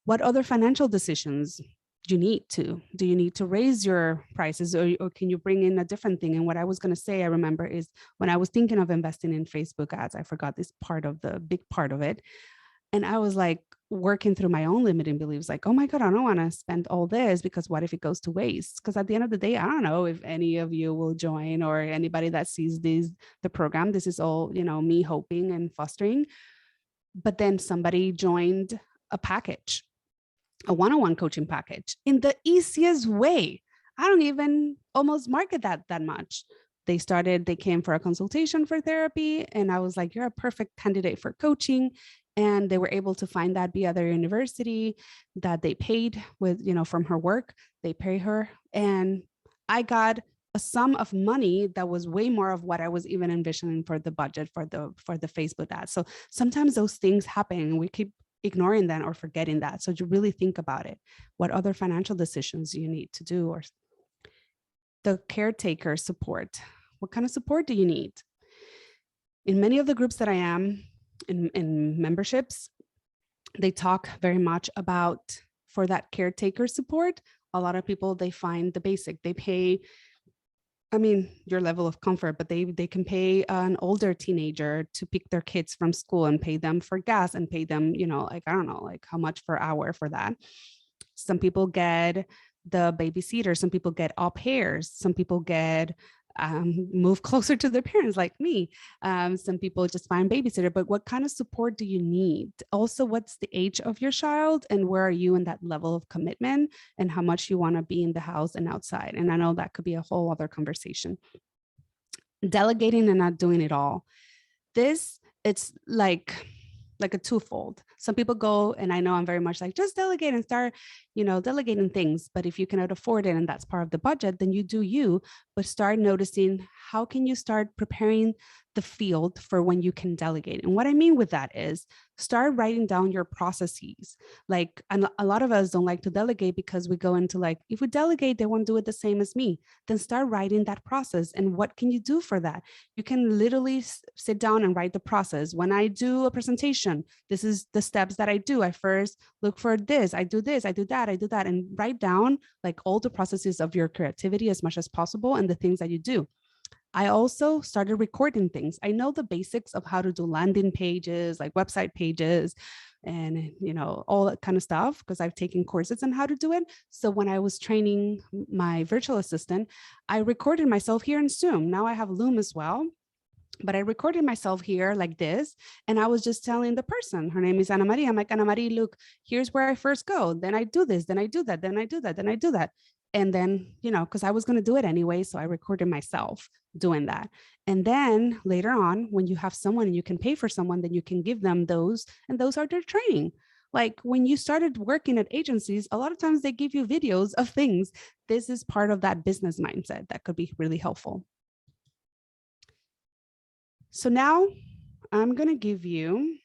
What other financial decisions do you need to? Do you need to raise your prices, or can you bring in a different thing? And what I was going to say, I remember, is when I was thinking of investing in Facebook ads, I forgot this part of the big part of it. And I was like working through my own limiting beliefs, like, oh my God, I don't want to spend all this because what if it goes to waste? Because at the end of the day, I don't know if any of you will join or anybody that sees the program. This is all, me hoping and fostering. But then somebody joined a package, a one-on-one coaching package in the easiest way. I don't even almost market that much. They came for a consultation for therapy. And I was like, you're a perfect candidate for coaching. And they were able to find that via their university that they paid with, from her work, they pay her. And I got a sum of money that was way more of what I was even envisioning for the budget for the Facebook ad. So sometimes those things happen and we keep ignoring that or forgetting that. So to really think about it, what other financial decisions you need to do, or the caretaker support. What kind of support do you need? In many of the groups that I am in memberships, they talk very much about, for that caretaker support, a lot of people, they find the basic, they pay, your level of comfort, but they can pay an older teenager to pick their kids from school and pay them for gas and pay them, like, I don't know, like how much per hour for that. Some people get the babysitter, some people get au pairs, some people get move closer to their parents like me. Some people just find babysitter, but what kind of support do you need? Also, what's the age of your child and where are you in that level of commitment and how much you want to be in the house and outside? And I know that could be a whole other conversation. Delegating and not doing it all. This, it's like a twofold. Some people go, and I know I'm very much like, just delegate and start, delegating things. But if you cannot afford it and that's part of the budget, then you do you, but start noticing how can you start preparing the field for when you can delegate. And what I mean with that is start writing down your processes. Like, and a lot of us don't like to delegate because we go into like, if we delegate, they won't do it the same as me. Then start writing that process. And what can you do for that? You can literally sit down and write the process. When I do a presentation, this is the steps that I do. I first look for this, I do this, I do that, and write down like all the processes of your creativity as much as possible and the things that you do. I also started recording things. I know the basics of how to do landing pages, like website pages, and all that kind of stuff because I've taken courses on how to do it. So when I was training my virtual assistant, I recorded myself here in Zoom. Now I have Loom as well, but I recorded myself here like this. And I was just telling the person, her name is Ana Maria. I'm like, Ana Maria, look, here's where I first go. Then I do this, then I do that, then I do that, then I do that. And then, because I was going to do it anyway. So I recorded myself doing that. And then later on, when you have someone and you can pay for someone, then you can give them those, and those are their training. Like when you started working at agencies, a lot of times they give you videos of things. This is part of that business mindset that could be really helpful. So now I'm going to give you,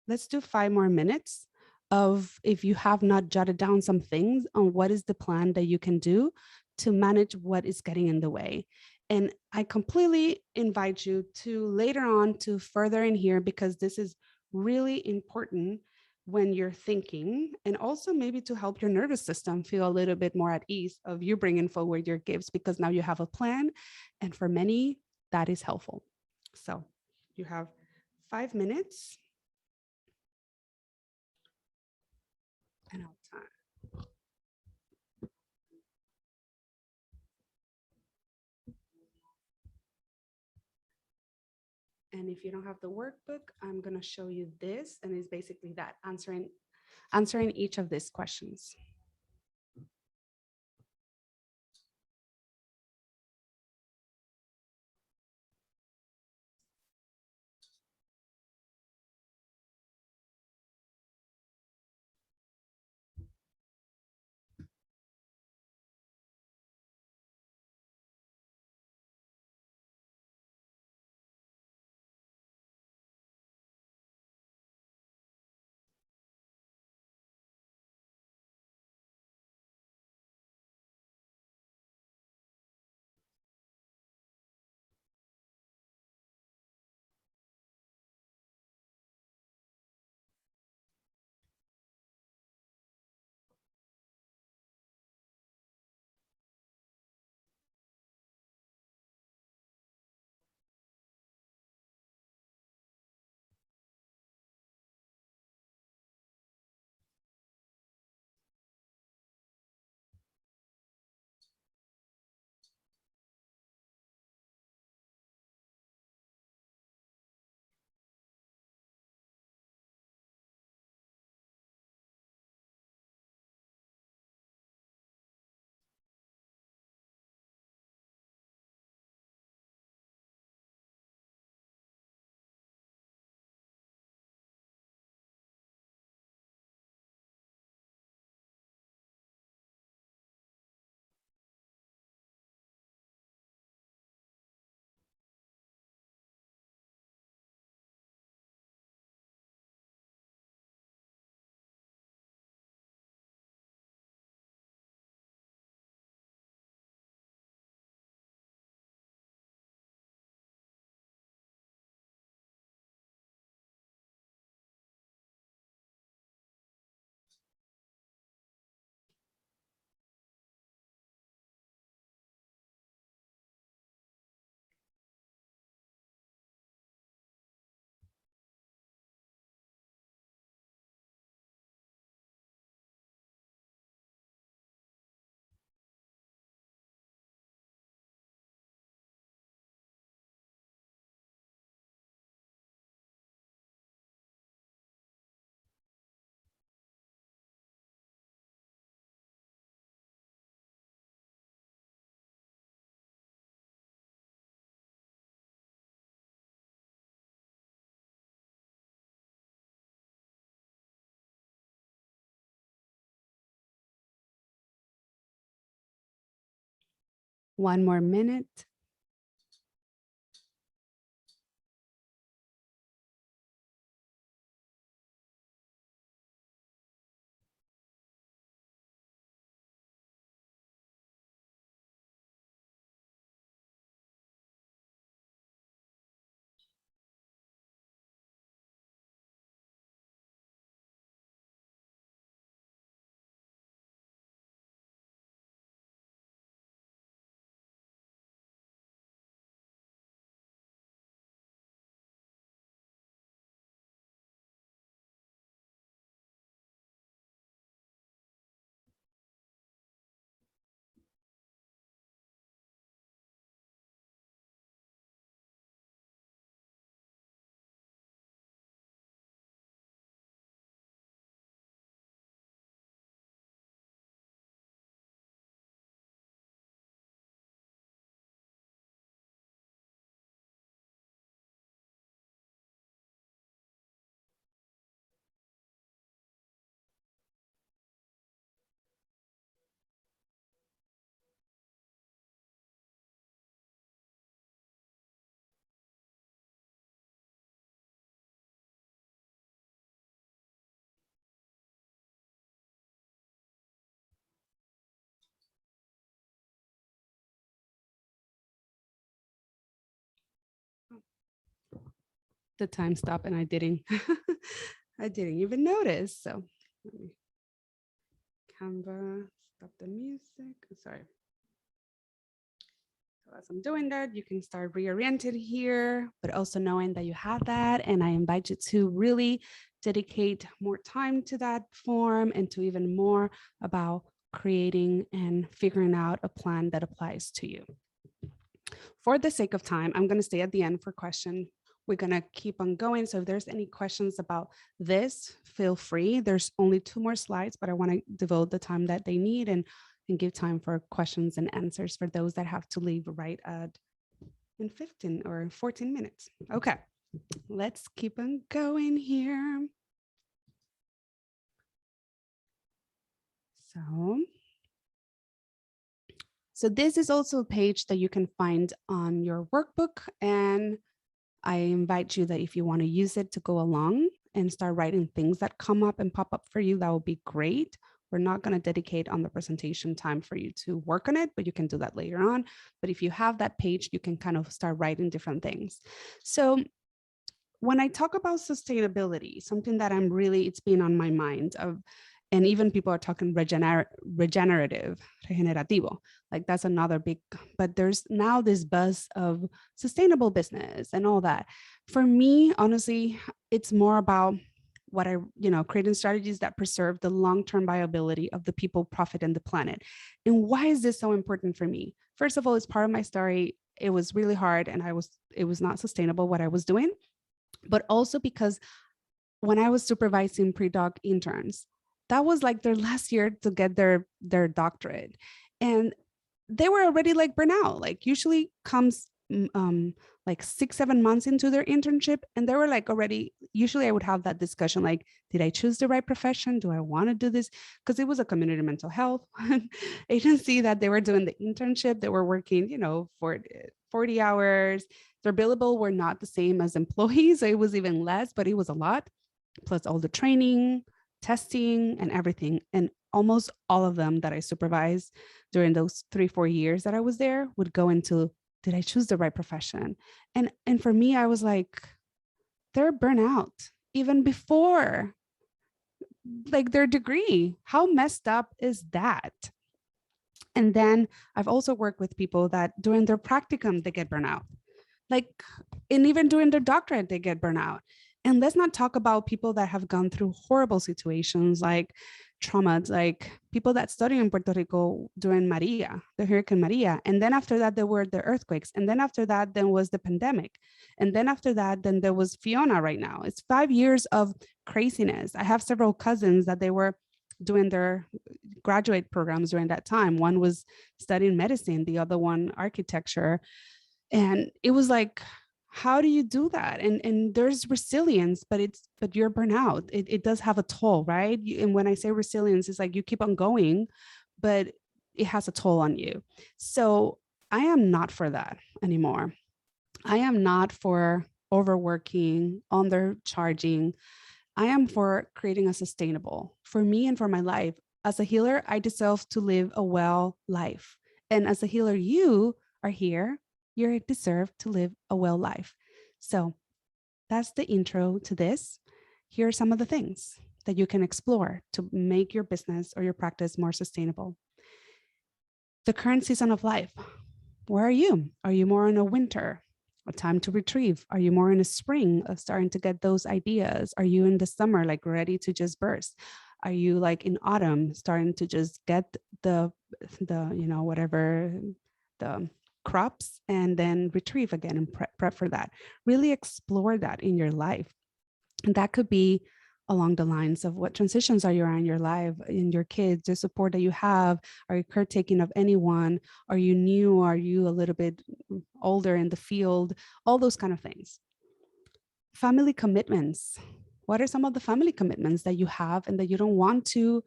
let's do 5 more minutes of if you have not jotted down some things on what is the plan that you can do to manage what is getting in the way. And I completely invite you to later on to further in here because this is really important when you're thinking and also maybe to help your nervous system feel a little bit more at ease of you bringing forward your gifts because now you have a plan. And for many, that is helpful. So you have 5 minutes and I'll time. And if you don't have the workbook, I'm going to show you this. And it's basically that answering each of these questions. One more minute. The time stopped and I didn't I didn't even notice. So let me Canva, stop the music. Sorry. So as I'm doing that, you can start reoriented here, but also knowing that you have that. And I invite you to really dedicate more time to that form and to even more about creating and figuring out a plan that applies to you. For the sake of time, I'm going to stay at the end for question. We're going to keep on going. So if there's any questions about this, feel free. There's only 2 more slides, but I want to devote the time that they need and give time for questions and answers for those that have to leave right at in 15 or 14 minutes. Okay, let's keep on going here. So this is also a page that you can find on your workbook, and I invite you that if you want to use it to go along and start writing things that come up and pop up for you, that would be great. We're not going to dedicate on the presentation time for you to work on it, but you can do that later on. But if you have that page, you can kind of start writing different things. So when I talk about sustainability, something that it's been on my mind of, and even people are talking regenerativo, like that's another big, but there's now this buzz of sustainable business and all that. For me, honestly, it's more about what creating strategies that preserve the long-term viability of the people, profit, and the planet. And why is this so important for me? First of all, it's part of my story. It was really hard and it was not sustainable what I was doing, but also because when I was supervising pre-doc interns, that was like their last year to get their doctorate. And they were already like burnout, like usually comes like 6-7 months into their internship. And they were like already, usually I would have that discussion, like, did I choose the right profession? Do I want to do this? Because it was a community mental health agency that they were doing the internship. They were working, for 40 hours. Their billable were not the same as employees. So it was even less, but it was a lot, plus all the training, testing, and everything. And almost all of them that I supervised during those 3-4 years that I was there would go into, did I choose the right profession? And for me, I was like, they're burnout even before like their degree. How messed up is that? And then I've also worked with people that during their practicum, they get burnout. Like, and even during their doctorate, they get burnout. And let's not talk about people that have gone through horrible situations like traumas, like people that study in Puerto Rico during Maria, the Hurricane Maria. And then after that, there were the earthquakes. And then after that, then was the pandemic. And then after that, then there was Fiona right now. It's 5 years of craziness. I have several cousins that they were doing their graduate programs during that time. One was studying medicine, the other one architecture. And it was like, how do you do that? And there's resilience, but you're burnout. It does have a toll, right? And when I say resilience, it's like you keep on going, but it has a toll on you. So I am not for that anymore. I am not for overworking, undercharging. I am for creating a sustainable for me and for my life. As a healer, I deserve to live a well life. And as a healer, you are here. You deserve to live a well life. So that's the intro to this. Here are some of the things that you can explore to make your business or your practice more sustainable. The current season of life. Where are you? Are you more in a winter, a time to retrieve? Are you more in a spring of starting to get those ideas? Are you in the summer, like ready to just burst? Are you like in autumn, starting to just get whatever the crops and then retrieve again and prep for that? Really explore that in your life. And that could be along the lines of what transitions are you in your life, in your kids, the support that you have. Are you caretaking of anyone? Are you new? Are you a little bit older in the field? All those kind of things. Family commitments. What are some of the family commitments that you have and that you don't want to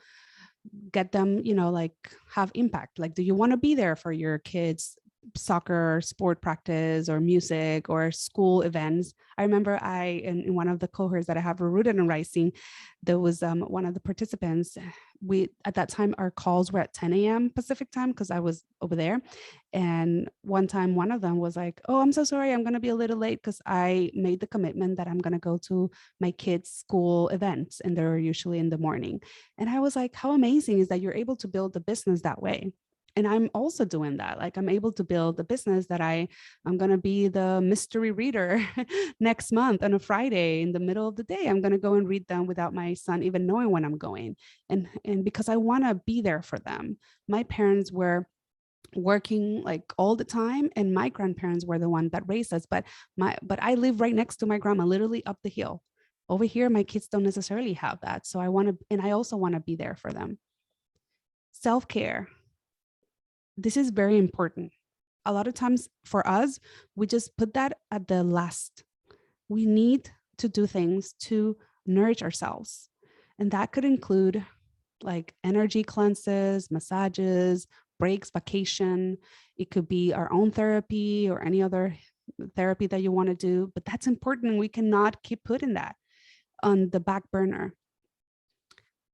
get them, like have impact? Like, do you want to be there for your kids' soccer, sport practice, or music, or school events? I remember in one of the cohorts that I have rooted in rising, there was one of the participants. We at that time our calls were at 10 a.m. Pacific time because I was over there. And one time one of them was like, "Oh, I'm so sorry, I'm going to be a little late because I made the commitment that I'm going to go to my kids' school events, and they're usually in the morning." And I was like, how amazing is that you're able to build the business that way? And I'm also doing that. Like, I'm able to build the business that I'm going to be the mystery reader next month on a Friday in the middle of the day. I'm going to go and read them without my son even knowing when I'm going. And because I want to be there for them. My parents were working like all the time, and my grandparents were the one that raised us, but I live right next to my grandma, literally up the hill. Over here my kids don't necessarily have that, so I also want to be there for them. Self-care. This is very important. A lot of times for us, we just put that at the last. We need to do things to nourish ourselves, and that could include like energy cleanses, massages, breaks, vacation. It could be our own therapy or any other therapy that you want to do, but that's important. We cannot keep putting that on the back burner.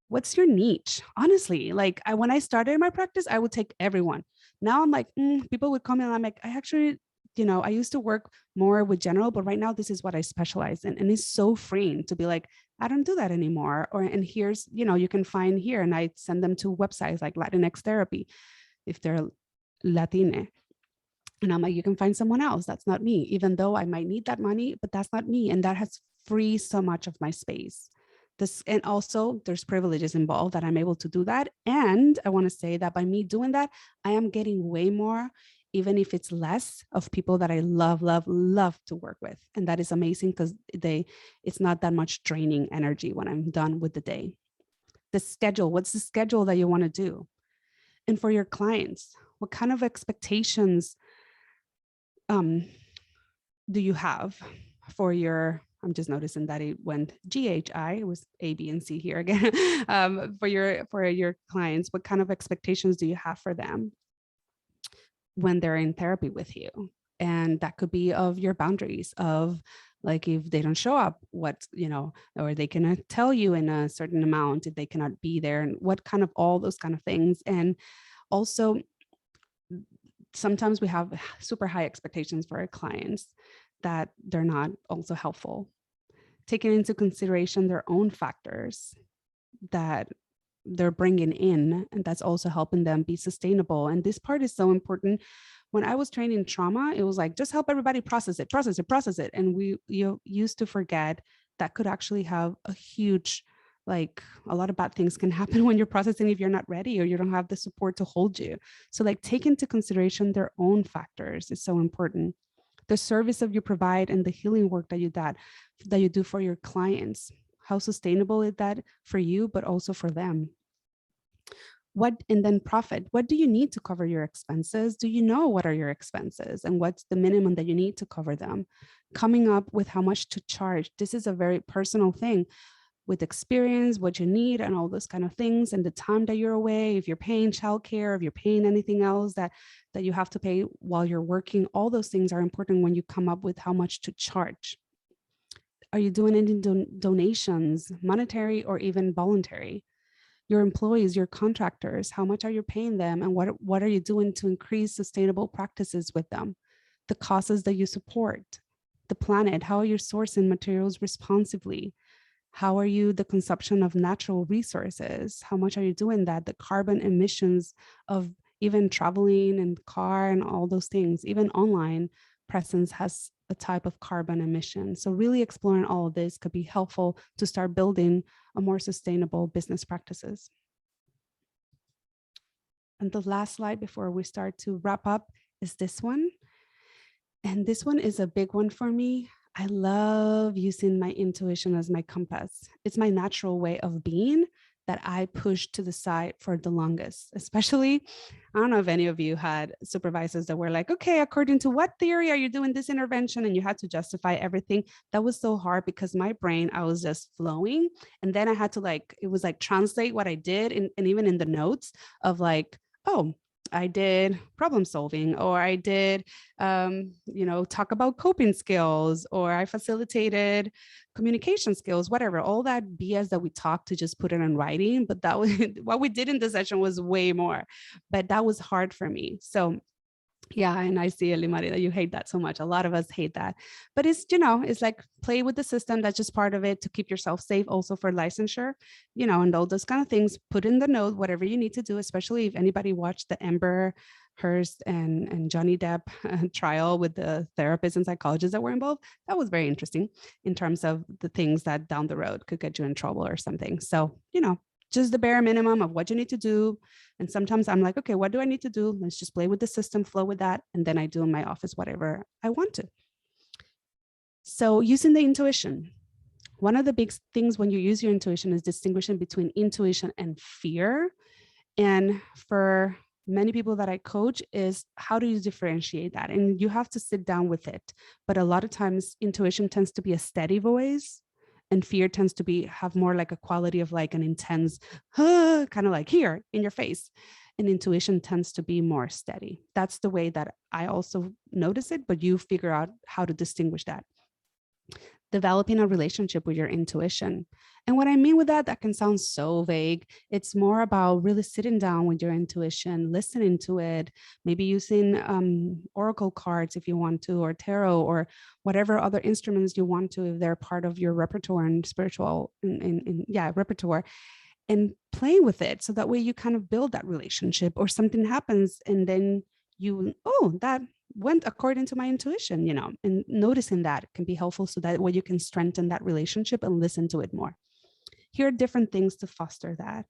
What's your niche? Honestly, like when I started my practice, I would take everyone. Now I'm like, people would come in and I'm like, I actually, I used to work more with general, but right now this is what I specialize in. And it's so freeing to be like, I don't do that anymore. And here's, you can find here, and I send them to websites like Latinx therapy if they're Latine. And I'm like, you can find someone else. That's not me, even though I might need that money, but that's not me. And that has freed so much of my space. And also there's privileges involved that I'm able to do that. And I want to say that by me doing that, I am getting way more, even if it's less, of people that I love, love, love to work with. And that is amazing because it's not that much draining energy when I'm done with the day. The schedule, what's the schedule that you want to do? And for your clients, what kind of expectations do you have for your, I'm just noticing that it went GHI, it was A, B, and C here again. For your clients, what kind of expectations do you have for them when they're in therapy with you? And that could be of your boundaries of like, if they don't show up, or they cannot tell you in a certain amount if they cannot be there, and what kind of all those kind of things. And also, sometimes we have super high expectations for our clients that they're not also helpful. Taking into consideration their own factors that they're bringing in, and that's also helping them be sustainable. And this part is so important. When I was trained in trauma, it was like, just help everybody process it. And you used to forget that could actually have a huge, like a lot of bad things can happen when you're processing if you're not ready or you don't have the support to hold you. So like, take into consideration their own factors is so important. The service that you provide and the healing work that you do for your clients. How sustainable is that for you, but also for them? And then profit. What do you need to cover your expenses? Do you know what are your expenses and what's the minimum that you need to cover them? Coming up with how much to charge. This is a very personal thing. with experience, what you need, and all those kind of things, and the time that you're away, if you're paying childcare, if you're paying anything else that you have to pay while you're working, all those things are important when you come up with how much to charge. Are you doing any donations, monetary or even voluntary? Your employees, your contractors, how much are you paying them, and what are you doing to increase sustainable practices with them? The causes that you support, the planet, how are you sourcing materials responsibly? How are you the consumption of natural resources? How much are you doing that? The carbon emissions of even traveling and car and all those things, even online presence has a type of carbon emission. So really exploring all of this could be helpful to start building a more sustainable business practices. And the last slide before we start to wrap up is this one. And this one is a big one for me. I love using my intuition as my compass. It's my natural way of being that I pushed to the side for the longest, especially, I don't know if any of you had supervisors that were like, okay, according to what theory are you doing this intervention? And you had to justify everything. That was so hard because my brain, I was just flowing. And then I had to it was like translate what I did. And even in the notes of like, oh, I did problem solving, or I did, talk about coping skills, or I facilitated communication skills, whatever, all that BS that we talked to just put it in writing. But that was what we did in the session was way more, but that was hard for me. So yeah, and I see, Elimari, that you hate that so much. A lot of us hate that. But it's like play with the system. That's just part of it to keep yourself safe, also for licensure, and all those kind of things. Put in the note, whatever you need to do, especially if anybody watched the Amber Hearst and Johnny Depp trial with the therapists and psychologists that were involved. That was very interesting in terms of the things that down the road could get you in trouble or something. So, just the bare minimum of what you need to do. And sometimes I'm like, okay, what do I need to do? Let's just play with the system, flow with that. And then I do in my office whatever I want to. So using the intuition, one of the big things when you use your intuition is distinguishing between intuition and fear. And for many people that I coach is how do you differentiate that? And you have to sit down with it. But a lot of times intuition tends to be a steady voice, and fear tends to have more like a quality of like an intense, kind of like here in your face. And intuition tends to be more steady. That's the way that I also notice it, but you figure out how to distinguish that. Developing a relationship with your intuition. And what I mean with that can sound so vague. It's more about really sitting down with your intuition, listening to it, maybe using oracle cards if you want to, or tarot, or whatever other instruments you want to, if they're part of your repertoire and spiritual repertoire, and playing with it. So that way you kind of build that relationship, or something happens and then that went according to my intuition, and noticing that can be helpful, so that way you can strengthen that relationship and listen to it more. Here are different things to foster that.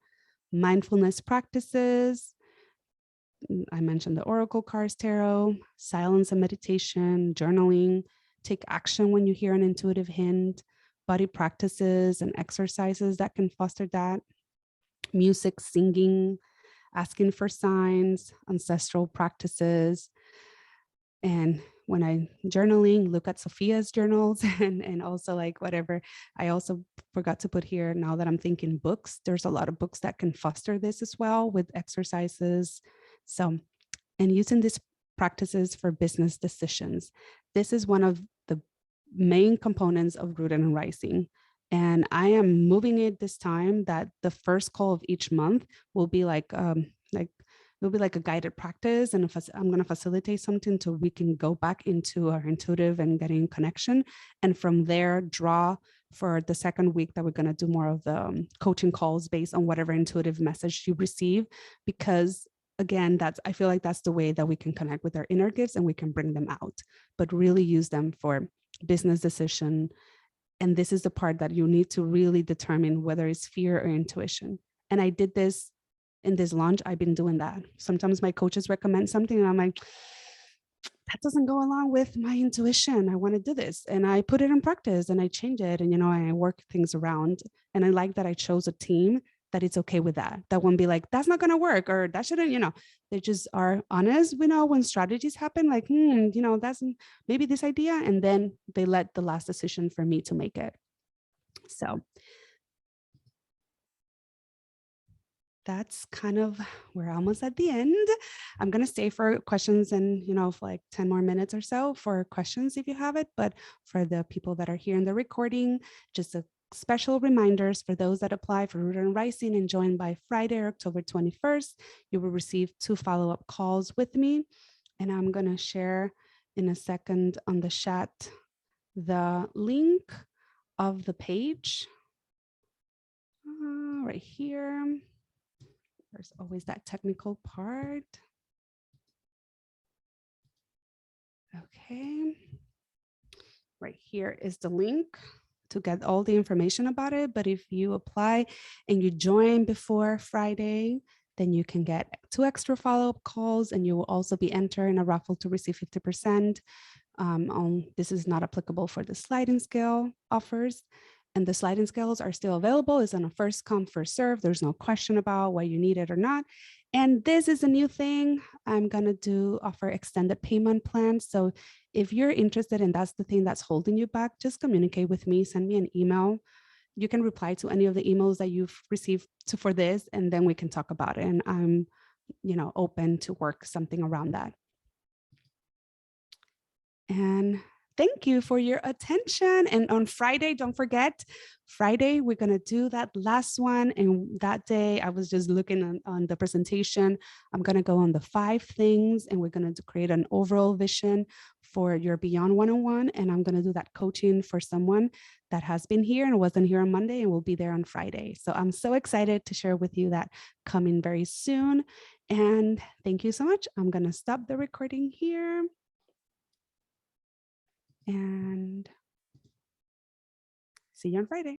Mindfulness practices. I mentioned the oracle cards, tarot, silence and meditation, journaling, take action when you hear an intuitive hint, body practices and exercises that can foster that, music, singing, asking for signs, ancestral practices. And when I journaling, look at Sophia's journals and also like whatever. I also forgot to put here, now that I'm thinking books, there's a lot of books that can foster this as well with exercises. So, and using these practices for business decisions. This is one of the main components of Rooted and Rising. And I am moving it this time that the first call of each month will be it'll be like a guided practice, and I'm going to facilitate something so we can go back into our intuitive and getting connection. And from there, draw for the second week that we're going to do more of the coaching calls based on whatever intuitive message you receive. Because again, I feel like that's the way that we can connect with our inner gifts and we can bring them out, but really use them for business decision. And this is the part that you need to really determine whether it's fear or intuition. And I did this in this launch. I've been doing that. Sometimes my coaches recommend something and I'm like, that doesn't go along with my intuition. I want to do this. And I put it in practice and I change it. And, I work things around. And I like that I chose a team that it's okay with that. That won't be like, that's not going to work, or that shouldn't, they just are honest. We know when strategies happen, like, that's maybe this idea. And then they let the last decision for me to make it. So that's kind of, we're almost at the end. I'm going to stay for questions and, for like 10 more minutes or so for questions if you have it. But for the people that are here in the recording, just a special reminders for those that apply for Root and Rising and join by Friday, October 21st, you will receive 2 follow-up calls with me. And I'm going to share in a second on the chat the link of the page right here. There's always that technical part. Okay. Right here is the link to get all the information about it. But if you apply and you join before Friday, then you can get 2 extra follow-up calls, and you will also be entered in a raffle to receive 50%. This is not applicable for the sliding scale offers. And the sliding scales are still available. It's on a first come, first serve. There's no question about whether you need it or not. And this is a new thing. I'm going to offer extended payment plans. So if you're interested and that's the thing that's holding you back, just communicate with me, send me an email. You can reply to any of the emails that you've received for this, and then we can talk about it. And I'm, open to work something around that. And thank you for your attention. And on Friday, don't forget, Friday, we're going to do that last one. And that day, I was just looking on the presentation. I'm going to go on the 5 things, and we're going to create an overall vision for your Beyond 101. And I'm going to do that coaching for someone that has been here and wasn't here on Monday and will be there on Friday. So I'm so excited to share with you that coming very soon. And thank you so much. I'm going to stop the recording here. And see you on Friday.